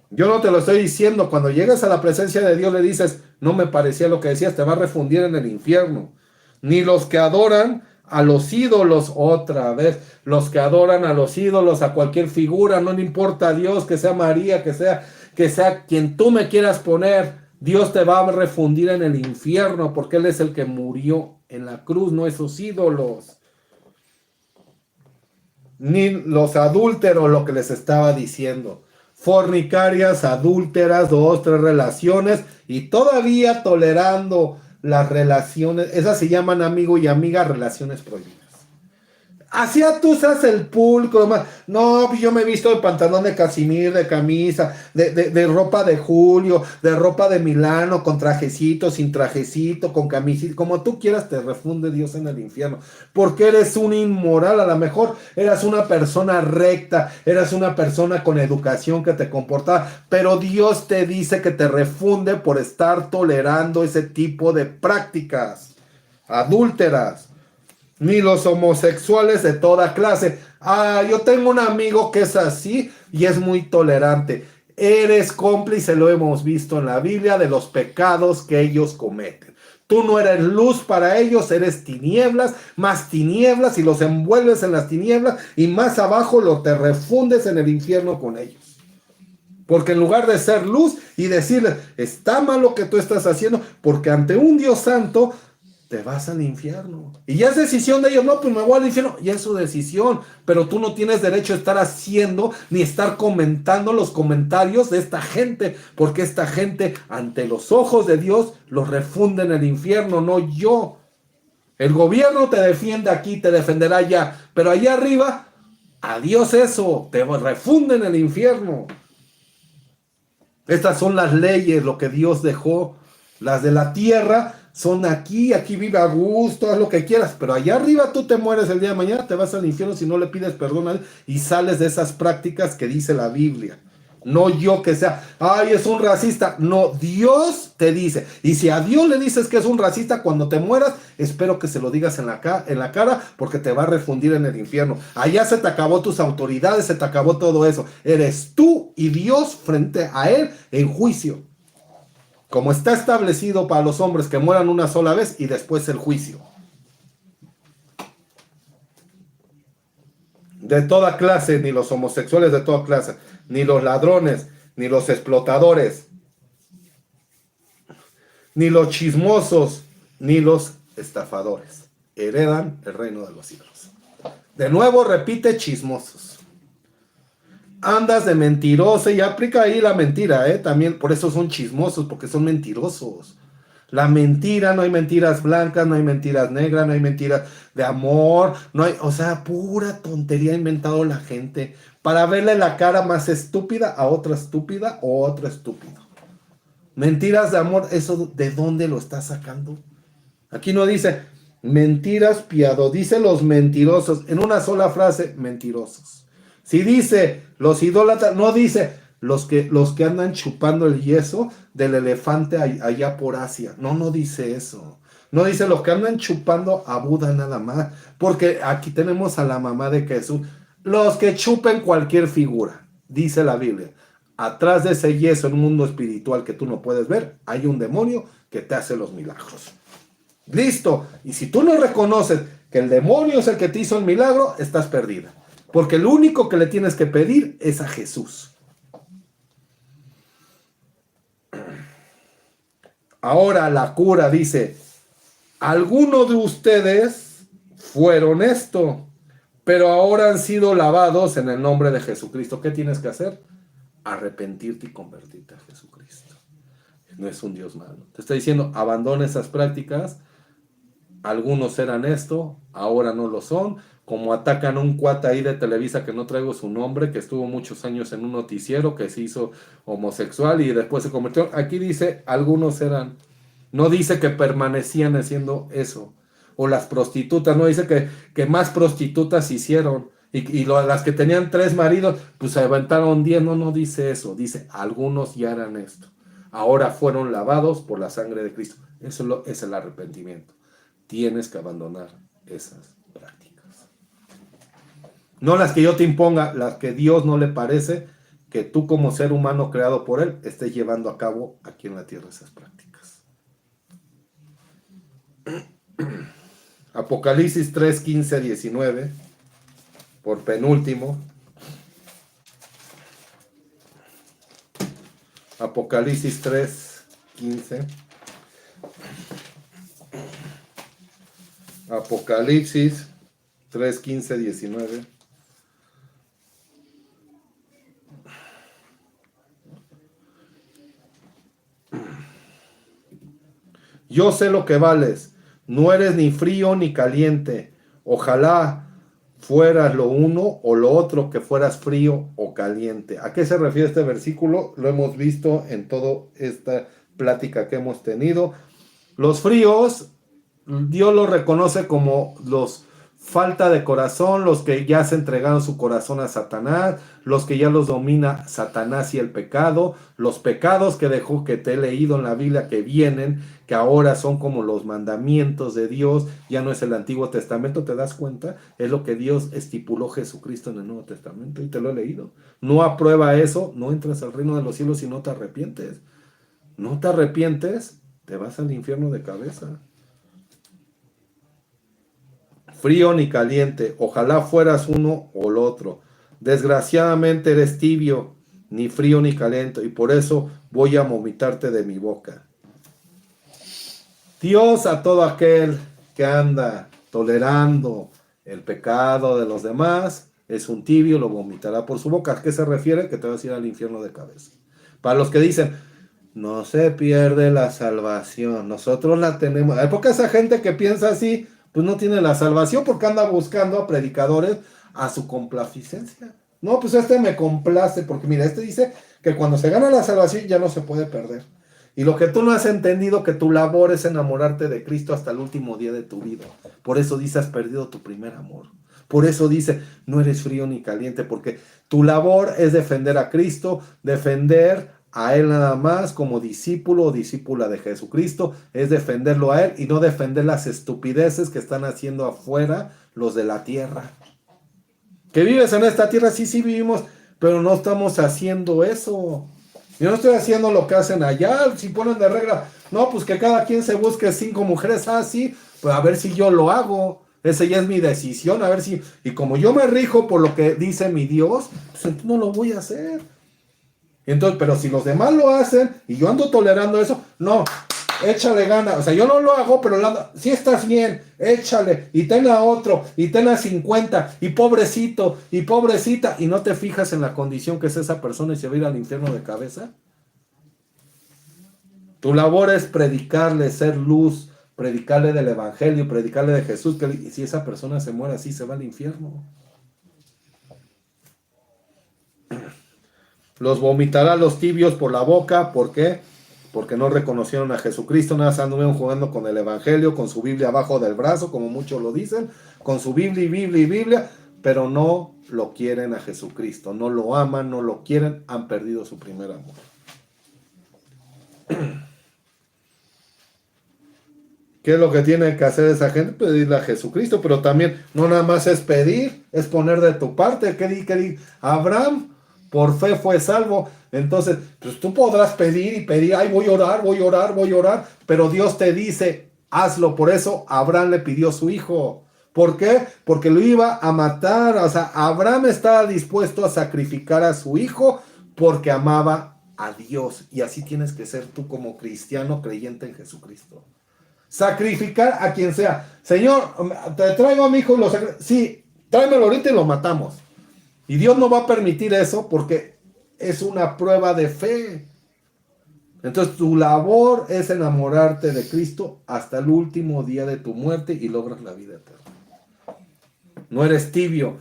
Yo no te lo estoy diciendo. Cuando llegas a la presencia de Dios le dices, no me parecía lo que decías, te va a refundir en el infierno. Ni los que adoran a los ídolos, otra vez, los que adoran a los ídolos, a cualquier figura, no le importa a Dios, que sea María, que sea quien tú me quieras poner, Dios te va a refundir en el infierno, porque Él es el que murió en la cruz, no esos ídolos. Ni los adúlteros, lo que les estaba diciendo. Fornicarias, adúlteras, 2, 3 relaciones, y todavía tolerando las relaciones, esas se llaman amigo y amiga, relaciones prohibidas. Así tú usas el pulcro, no, yo me he visto de pantalón de casimir, de camisa, de ropa de Julio, de ropa de Milano, con trajecito, sin trajecito, con camisita, como tú quieras, te refunde Dios en el infierno, porque eres un inmoral. A lo mejor eras una persona recta, eras una persona con educación que te comportaba, pero Dios te dice que te refunde por estar tolerando ese tipo de prácticas adúlteras. Ni los homosexuales de toda clase. Yo tengo un amigo que es así y es muy tolerante. Eres cómplice, lo hemos visto en la Biblia, de los pecados que ellos cometen. Tú no eres luz para ellos, eres tinieblas, más tinieblas, y los envuelves en las tinieblas y más abajo te refundes en el infierno con ellos. Porque en lugar de ser luz y decirles, está mal lo que tú estás haciendo, porque ante un Dios santo te vas al infierno. Y ya es decisión de ellos, no, pues me voy al infierno, ya es su decisión, pero tú no tienes derecho a estar haciendo ni estar comentando los comentarios de esta gente, porque esta gente ante los ojos de Dios los refunde en el infierno, no yo. El gobierno te defiende aquí, te defenderá allá, pero allá arriba, adiós eso, te refunden en el infierno. Estas son las leyes, lo que Dios dejó. Las de la tierra son aquí, aquí vive a gusto, haz lo que quieras, pero allá arriba tú te mueres el día de mañana, te vas al infierno si no le pides perdón a él y sales de esas prácticas que dice la Biblia. No yo que sea, ay, es un racista. No, Dios te dice. Y si a Dios le dices que es un racista, cuando te mueras, espero que se lo digas en la cara, porque te va a refundir en el infierno. Allá se te acabó tus autoridades, se te acabó todo eso. Eres tú y Dios frente a él en juicio. Como está establecido para los hombres que mueran una sola vez y después el juicio. De toda clase, ni los homosexuales de toda clase, ni los ladrones, ni los explotadores, ni los chismosos, ni los estafadores heredan el reino de los cielos. De nuevo repite chismosos. Andas de mentiroso y aplica ahí la mentira, también por eso son chismosos, porque son mentirosos. La mentira, no hay mentiras blancas, no hay mentiras negras, no hay mentiras de amor, no hay, o sea, pura tontería ha inventado la gente para verle la cara más estúpida a otra estúpida o otro estúpido. Mentiras de amor, ¿eso de dónde lo está sacando? Aquí no dice mentiras piados, dice los mentirosos, en una sola frase, mentirosos. Si dice los idólatras, no dice los que andan chupando el yeso del elefante allá por Asia. No, no dice eso. No dice los que andan chupando a Buda nada más, porque aquí tenemos a la mamá de Jesús. Los que chupen cualquier figura, dice la Biblia. Atrás de ese yeso en un mundo espiritual que tú no puedes ver, hay un demonio que te hace los milagros. Listo. Y si tú no reconoces que el demonio es el que te hizo el milagro, estás perdida. Porque lo único que le tienes que pedir es a Jesús. Ahora la cura dice, algunos de ustedes fueron esto, pero ahora han sido lavados en el nombre de Jesucristo. ¿Qué tienes que hacer? Arrepentirte y convertirte a Jesucristo. No es un Dios malo. Te está diciendo, abandona esas prácticas. Algunos eran esto, ahora no lo son. Como atacan a un cuate ahí de Televisa que no traigo su nombre, que estuvo muchos años en un noticiero, que se hizo homosexual y después se convirtió. Aquí dice, algunos eran. No dice que permanecían haciendo eso. O las prostitutas, no dice que más prostitutas hicieron. Y las que tenían 3 maridos, pues se aventaron 10. No, no dice eso. Dice, algunos ya eran esto. Ahora fueron lavados por la sangre de Cristo. Eso es el arrepentimiento. Tienes que abandonar esas prácticas. No las que yo te imponga, las que Dios no le parece que tú como ser humano creado por Él estés llevando a cabo aquí en la tierra esas prácticas. Apocalipsis 3, 15, 19, por penúltimo. Apocalipsis 3, 15. Apocalipsis 3, 15, 19. Yo sé lo que vales, no eres ni frío ni caliente. Ojalá fueras lo uno o lo otro, que fueras frío o caliente. ¿A qué se refiere este versículo? Lo hemos visto en toda esta plática que hemos tenido. Los fríos, Dios los reconoce como los falta de corazón, los que ya se entregaron su corazón a Satanás, los que ya los domina Satanás y el pecado, los pecados que dejó, que te he leído en la Biblia, que vienen, que ahora son como los mandamientos de Dios, ya no es el Antiguo Testamento, ¿te das cuenta? Es lo que Dios estipuló Jesucristo en el Nuevo Testamento, y te lo he leído. No aprueba eso, no entras al reino de los cielos si no te arrepientes. No te arrepientes, te vas al infierno de cabeza. Frío ni caliente, ojalá fueras uno o el otro. Desgraciadamente eres tibio, ni frío ni caliente, y por eso voy a vomitarte de mi boca. Dios a todo aquel que anda tolerando el pecado de los demás, es un tibio, lo vomitará por su boca. ¿A qué se refiere? Que te vas a ir al infierno de cabeza. Para los que dicen, no se pierde la salvación, nosotros la tenemos. Hay poca esa gente que piensa así, pues no tiene la salvación porque anda buscando a predicadores a su complacencia. No, pues este me complace porque mira, este dice que cuando se gana la salvación ya no se puede perder. Y lo que tú no has entendido, que tu labor es enamorarte de Cristo hasta el último día de tu vida. Por eso dice, has perdido tu primer amor. Por eso dice, no eres frío ni caliente, porque tu labor es defender a Cristo, defender a Él nada más como discípulo o discípula de Jesucristo, es defenderlo a Él y no defender las estupideces que están haciendo afuera los de la tierra. Que vives en esta tierra, sí, sí vivimos, pero no estamos haciendo eso. Yo no estoy haciendo lo que hacen allá, si ponen de regla, no, pues que cada quien se busque 5 mujeres, sí, pues a ver si yo lo hago. Esa ya es mi decisión, a ver si, y como yo me rijo por lo que dice mi Dios, pues entonces no lo voy a hacer. Entonces, pero si los demás lo hacen y yo ando tolerando eso, no, échale gana. O sea, yo no lo hago, pero si estás bien, échale, y ten a otro, y ten a 50, y pobrecito, y pobrecita, y no te fijas en la condición que es esa persona y se va a ir al infierno de cabeza. Tu labor es predicarle, ser luz, predicarle del evangelio, predicarle de Jesús, que si esa persona se muere así, se va al infierno. Los vomitará los tibios por la boca. ¿Por qué? Porque no reconocieron a Jesucristo, nada más anduvieron jugando con el evangelio, con su Biblia abajo del brazo, como muchos lo dicen, con su Biblia y Biblia y Biblia, pero no lo quieren a Jesucristo, no lo aman, no lo quieren, han perdido su primer amor. ¿Qué es lo que tiene que hacer esa gente? Pedirle a Jesucristo, pero también no nada más es pedir, es poner de tu parte. ¿Qué di? Abraham por fe fue salvo. Entonces, pues tú podrás pedir y pedir, ay, voy a orar, voy a orar, voy a orar, pero Dios te dice, hazlo. Por eso Abraham le pidió a su hijo. ¿Por qué? Porque lo iba a matar. O sea, Abraham estaba dispuesto a sacrificar a su hijo porque amaba a Dios. Y así tienes que ser tú como cristiano creyente en Jesucristo. Sacrificar a quien sea. Señor, te traigo a mi hijo y lo sacrifico. Sí, tráemelo ahorita y lo matamos. Y Dios no va a permitir eso porque es una prueba de fe. Entonces tu labor es enamorarte de Cristo hasta el último día de tu muerte y logras la vida eterna. No eres tibio.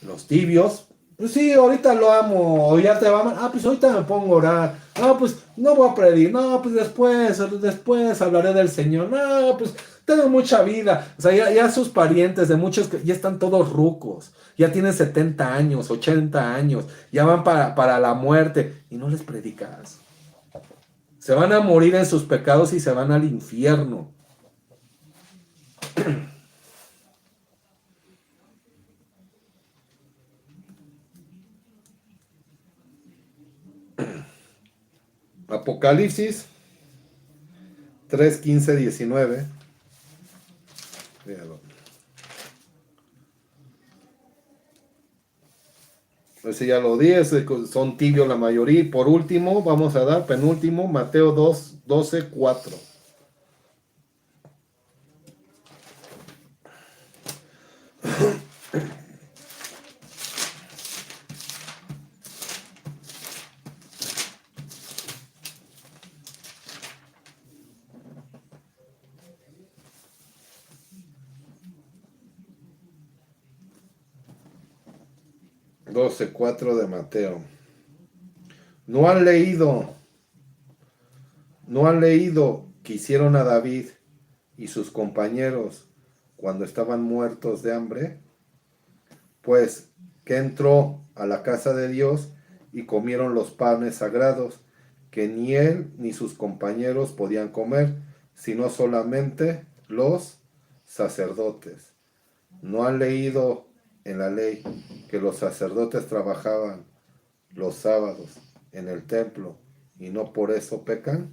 Los tibios, pues sí, ahorita lo amo, o ya te va mal, pues ahorita me pongo a orar, no, pues no voy a pedir, no, pues después hablaré del Señor, no, pues tengo mucha vida. O sea, ya sus parientes de muchos ya están todos rucos, ya tienen 70 años, 80 años, ya van para la muerte y no les predicas. Se van a morir en sus pecados y se van al infierno. Apocalipsis 3, 15, 19. Véalo. Ese ya lo di, son tibios la mayoría. Y por último, vamos a dar penúltimo, Mateo 2, 12, 4. Doce, 4 de Mateo. No han leído que hicieron a David y sus compañeros cuando estaban muertos de hambre, pues que entró a la casa de Dios y comieron los panes sagrados, que ni él ni sus compañeros podían comer, sino solamente los sacerdotes. ¿No han leído en la ley que los sacerdotes trabajaban los sábados en el templo y no por eso pecan?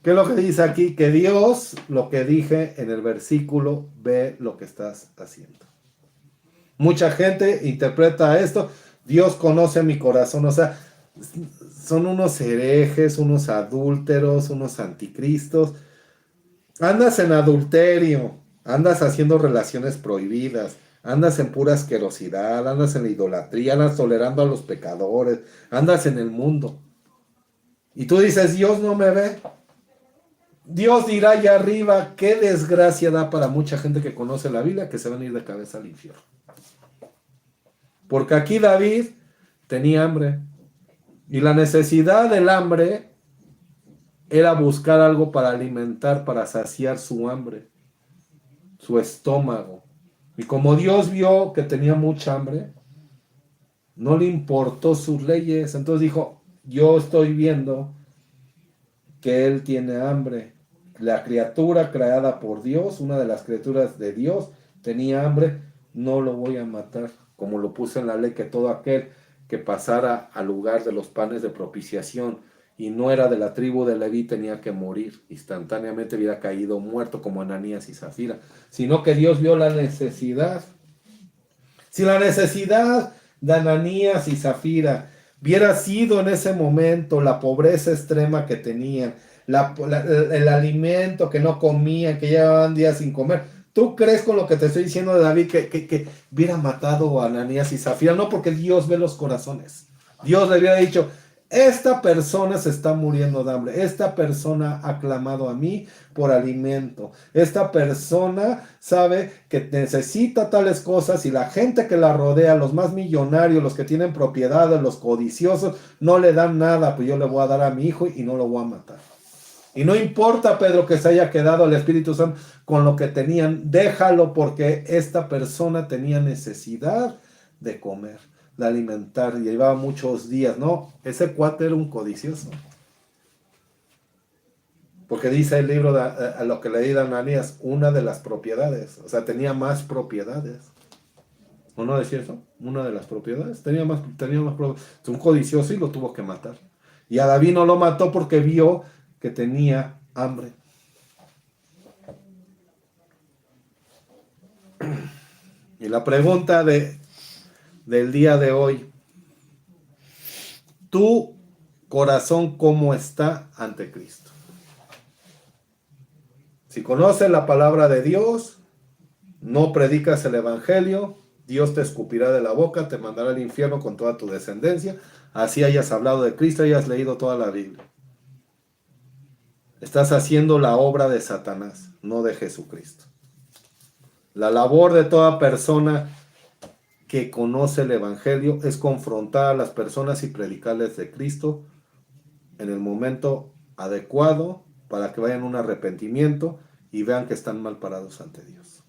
¿Qué es lo que dice aquí? Que Dios, lo que dije en el versículo, ve lo que estás haciendo. Mucha gente interpreta esto, Dios conoce mi corazón, o sea, son unos herejes, unos adúlteros, unos anticristos. Andas en adulterio, andas haciendo relaciones prohibidas, andas en pura asquerosidad, andas en la idolatría, andas tolerando a los pecadores, andas en el mundo. Y tú dices, Dios no me ve. Dios dirá allá arriba, qué desgracia da para mucha gente que conoce la Biblia, que se van a ir de cabeza al infierno. Porque aquí David tenía hambre. Y la necesidad del hambre era buscar algo para alimentar, para saciar su hambre, su estómago. Y como Dios vio que tenía mucha hambre, no le importó sus leyes. Entonces dijo, yo estoy viendo que él tiene hambre. La criatura creada por Dios, una de las criaturas de Dios, tenía hambre, no lo voy a matar, como lo puse en la ley, que todo aquel que pasara al lugar de los panes de propiciación y no era de la tribu de Leví tenía que morir, instantáneamente hubiera caído muerto como Ananías y Zafira, sino que Dios vio la necesidad. Si la necesidad de Ananías y Zafira hubiera sido en ese momento la pobreza extrema que tenían, el alimento que no comían, que llevaban días sin comer, ¿tú crees con lo que te estoy diciendo de David que hubiera matado a Ananías y Zafira? No, porque Dios ve los corazones. Dios le hubiera dicho, esta persona se está muriendo de hambre, esta persona ha clamado a mí por alimento, esta persona sabe que necesita tales cosas y la gente que la rodea, los más millonarios, los que tienen propiedades, los codiciosos, no le dan nada, pues yo le voy a dar a mi hijo y no lo voy a matar. Y no importa, Pedro, que se haya quedado el Espíritu Santo con lo que tenían, déjalo porque esta persona tenía necesidad de comer, de alimentar, y llevaba muchos días, ¿no? Ese cuate era un codicioso. Porque dice el libro, a lo que leí de Ananías, una de las propiedades, o sea, tenía más propiedades. ¿O no decía eso? Una de las propiedades, tenía más propiedades. Un codicioso y lo tuvo que matar. Y a David no lo mató porque vio que tenía hambre. Y la pregunta del día de hoy, ¿tu corazón cómo está ante Cristo? Si conoces la palabra de Dios, no predicas el evangelio, Dios te escupirá de la boca, te mandará al infierno con toda tu descendencia, así hayas hablado de Cristo y hayas leído toda la Biblia. Estás haciendo la obra de Satanás, no de Jesucristo. La labor de toda persona que conoce el evangelio es confrontar a las personas y predicarles de Cristo en el momento adecuado para que vayan a un arrepentimiento y vean que están mal parados ante Dios.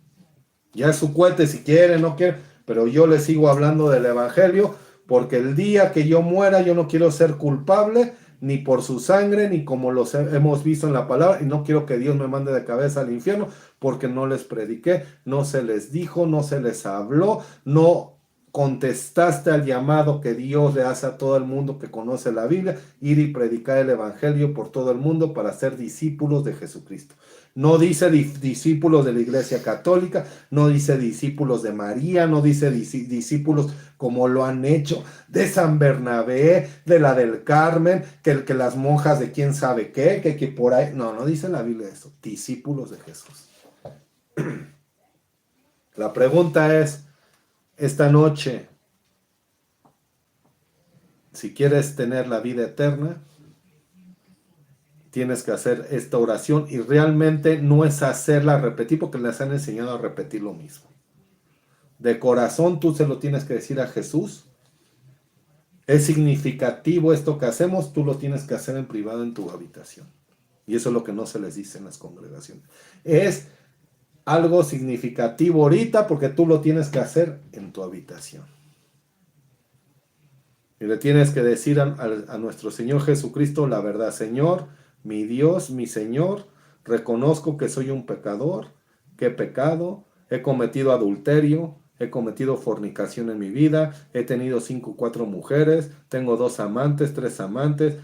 Ya es su cuete si quieren, no quieren, pero yo les sigo hablando del evangelio porque el día que yo muera yo no quiero ser culpable ni por su sangre, ni como los hemos visto en la palabra, y no quiero que Dios me mande de cabeza al infierno, porque no les prediqué, no se les dijo, no se les habló, no contestaste al llamado que Dios le hace a todo el mundo que conoce la Biblia, ir y predicar el evangelio por todo el mundo para ser discípulos de Jesucristo. No dice discípulos de la Iglesia Católica, no dice discípulos de María, no dice discípulos como lo han hecho de San Bernabé, de la del Carmen, que las monjas de quién sabe qué, que por ahí. No dice la Biblia eso. Discípulos de Jesús. La pregunta es, esta noche, si quieres tener la vida eterna, tienes que hacer esta oración y realmente no es hacerla repetir porque les han enseñado a repetir lo mismo. De corazón tú se lo tienes que decir a Jesús. Es significativo esto que hacemos, tú lo tienes que hacer en privado en tu habitación. Y eso es lo que no se les dice en las congregaciones. Es algo significativo ahorita porque tú lo tienes que hacer en tu habitación. Y le tienes que decir a nuestro Señor Jesucristo la verdad. Señor, mi Dios, mi Señor, reconozco que soy un pecador, que he pecado, he cometido adulterio, he cometido fornicación en mi vida, he tenido 5 o 4 mujeres, tengo 2 amantes, 3 amantes,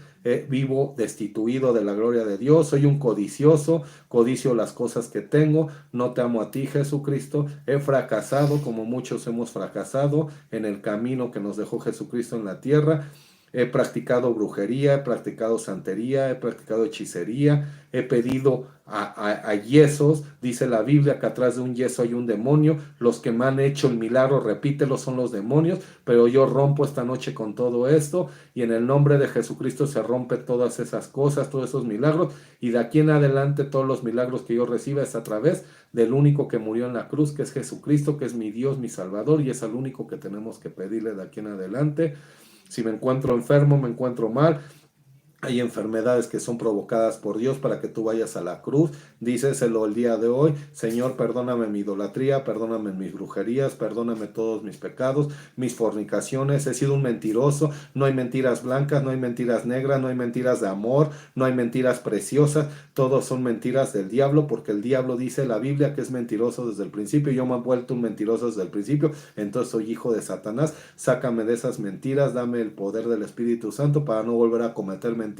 vivo destituido de la gloria de Dios, soy un codicioso, codicio las cosas que tengo, no te amo a ti, Jesucristo, he fracasado como muchos hemos fracasado en el camino que nos dejó Jesucristo en la tierra. he practicado brujería, he practicado santería, he practicado hechicería, he pedido a yesos. Dice la Biblia que atrás de un yeso hay un demonio. Los que me han hecho el milagro, repítelo, son los demonios, pero yo rompo esta noche con todo esto y en el nombre de Jesucristo se rompe todas esas cosas, todos esos milagros, y de aquí en adelante todos los milagros que yo reciba es a través del único que murió en la cruz, que es Jesucristo, que es mi Dios, mi Salvador, y es al único que tenemos que pedirle de aquí en adelante. Si me encuentro enfermo, me encuentro mal, hay enfermedades que son provocadas por Dios para que tú vayas a la cruz. Díceselo el día de hoy: Señor, perdóname mi idolatría, perdóname mis brujerías, perdóname todos mis pecados, mis fornicaciones. He sido un mentiroso. No hay mentiras blancas, no hay mentiras negras, no hay mentiras de amor, no hay mentiras preciosas. Todos son mentiras del diablo, porque el diablo dice la Biblia que es mentiroso desde el principio. Yo me he vuelto un mentiroso desde el principio, entonces soy hijo de Satanás. Sácame de esas mentiras, dame el poder del Espíritu Santo para no volver a cometer mentiras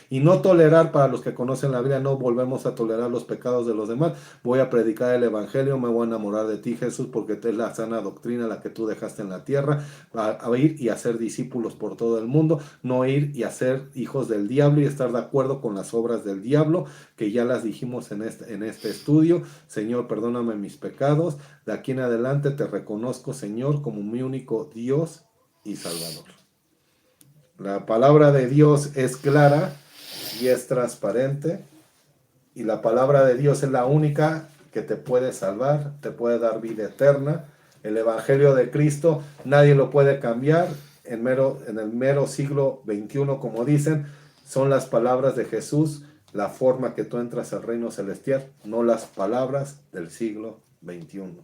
y no tolerar. Para los que conocen la Biblia, no volvemos a tolerar los pecados de los demás. Voy a predicar el Evangelio, me voy a enamorar de ti, Jesús, porque es la sana doctrina la que tú dejaste en la tierra, a ir y hacer discípulos por todo el mundo, no ir y hacer hijos del diablo y estar de acuerdo con las obras del diablo, que ya las dijimos en este estudio. Señor, perdóname mis pecados. De aquí en adelante te reconozco, Señor, como mi único Dios y Salvador. La palabra de Dios es clara y es transparente, y la palabra de Dios es la única que te puede salvar, te puede dar vida eterna. El Evangelio de Cristo nadie lo puede cambiar. En el mero siglo XXI, como dicen, son las palabras de Jesús la forma que tú entras al reino celestial, no las palabras del siglo XXI.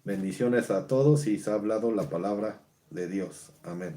Bendiciones a todos, y se ha hablado la palabra de Dios. Amén.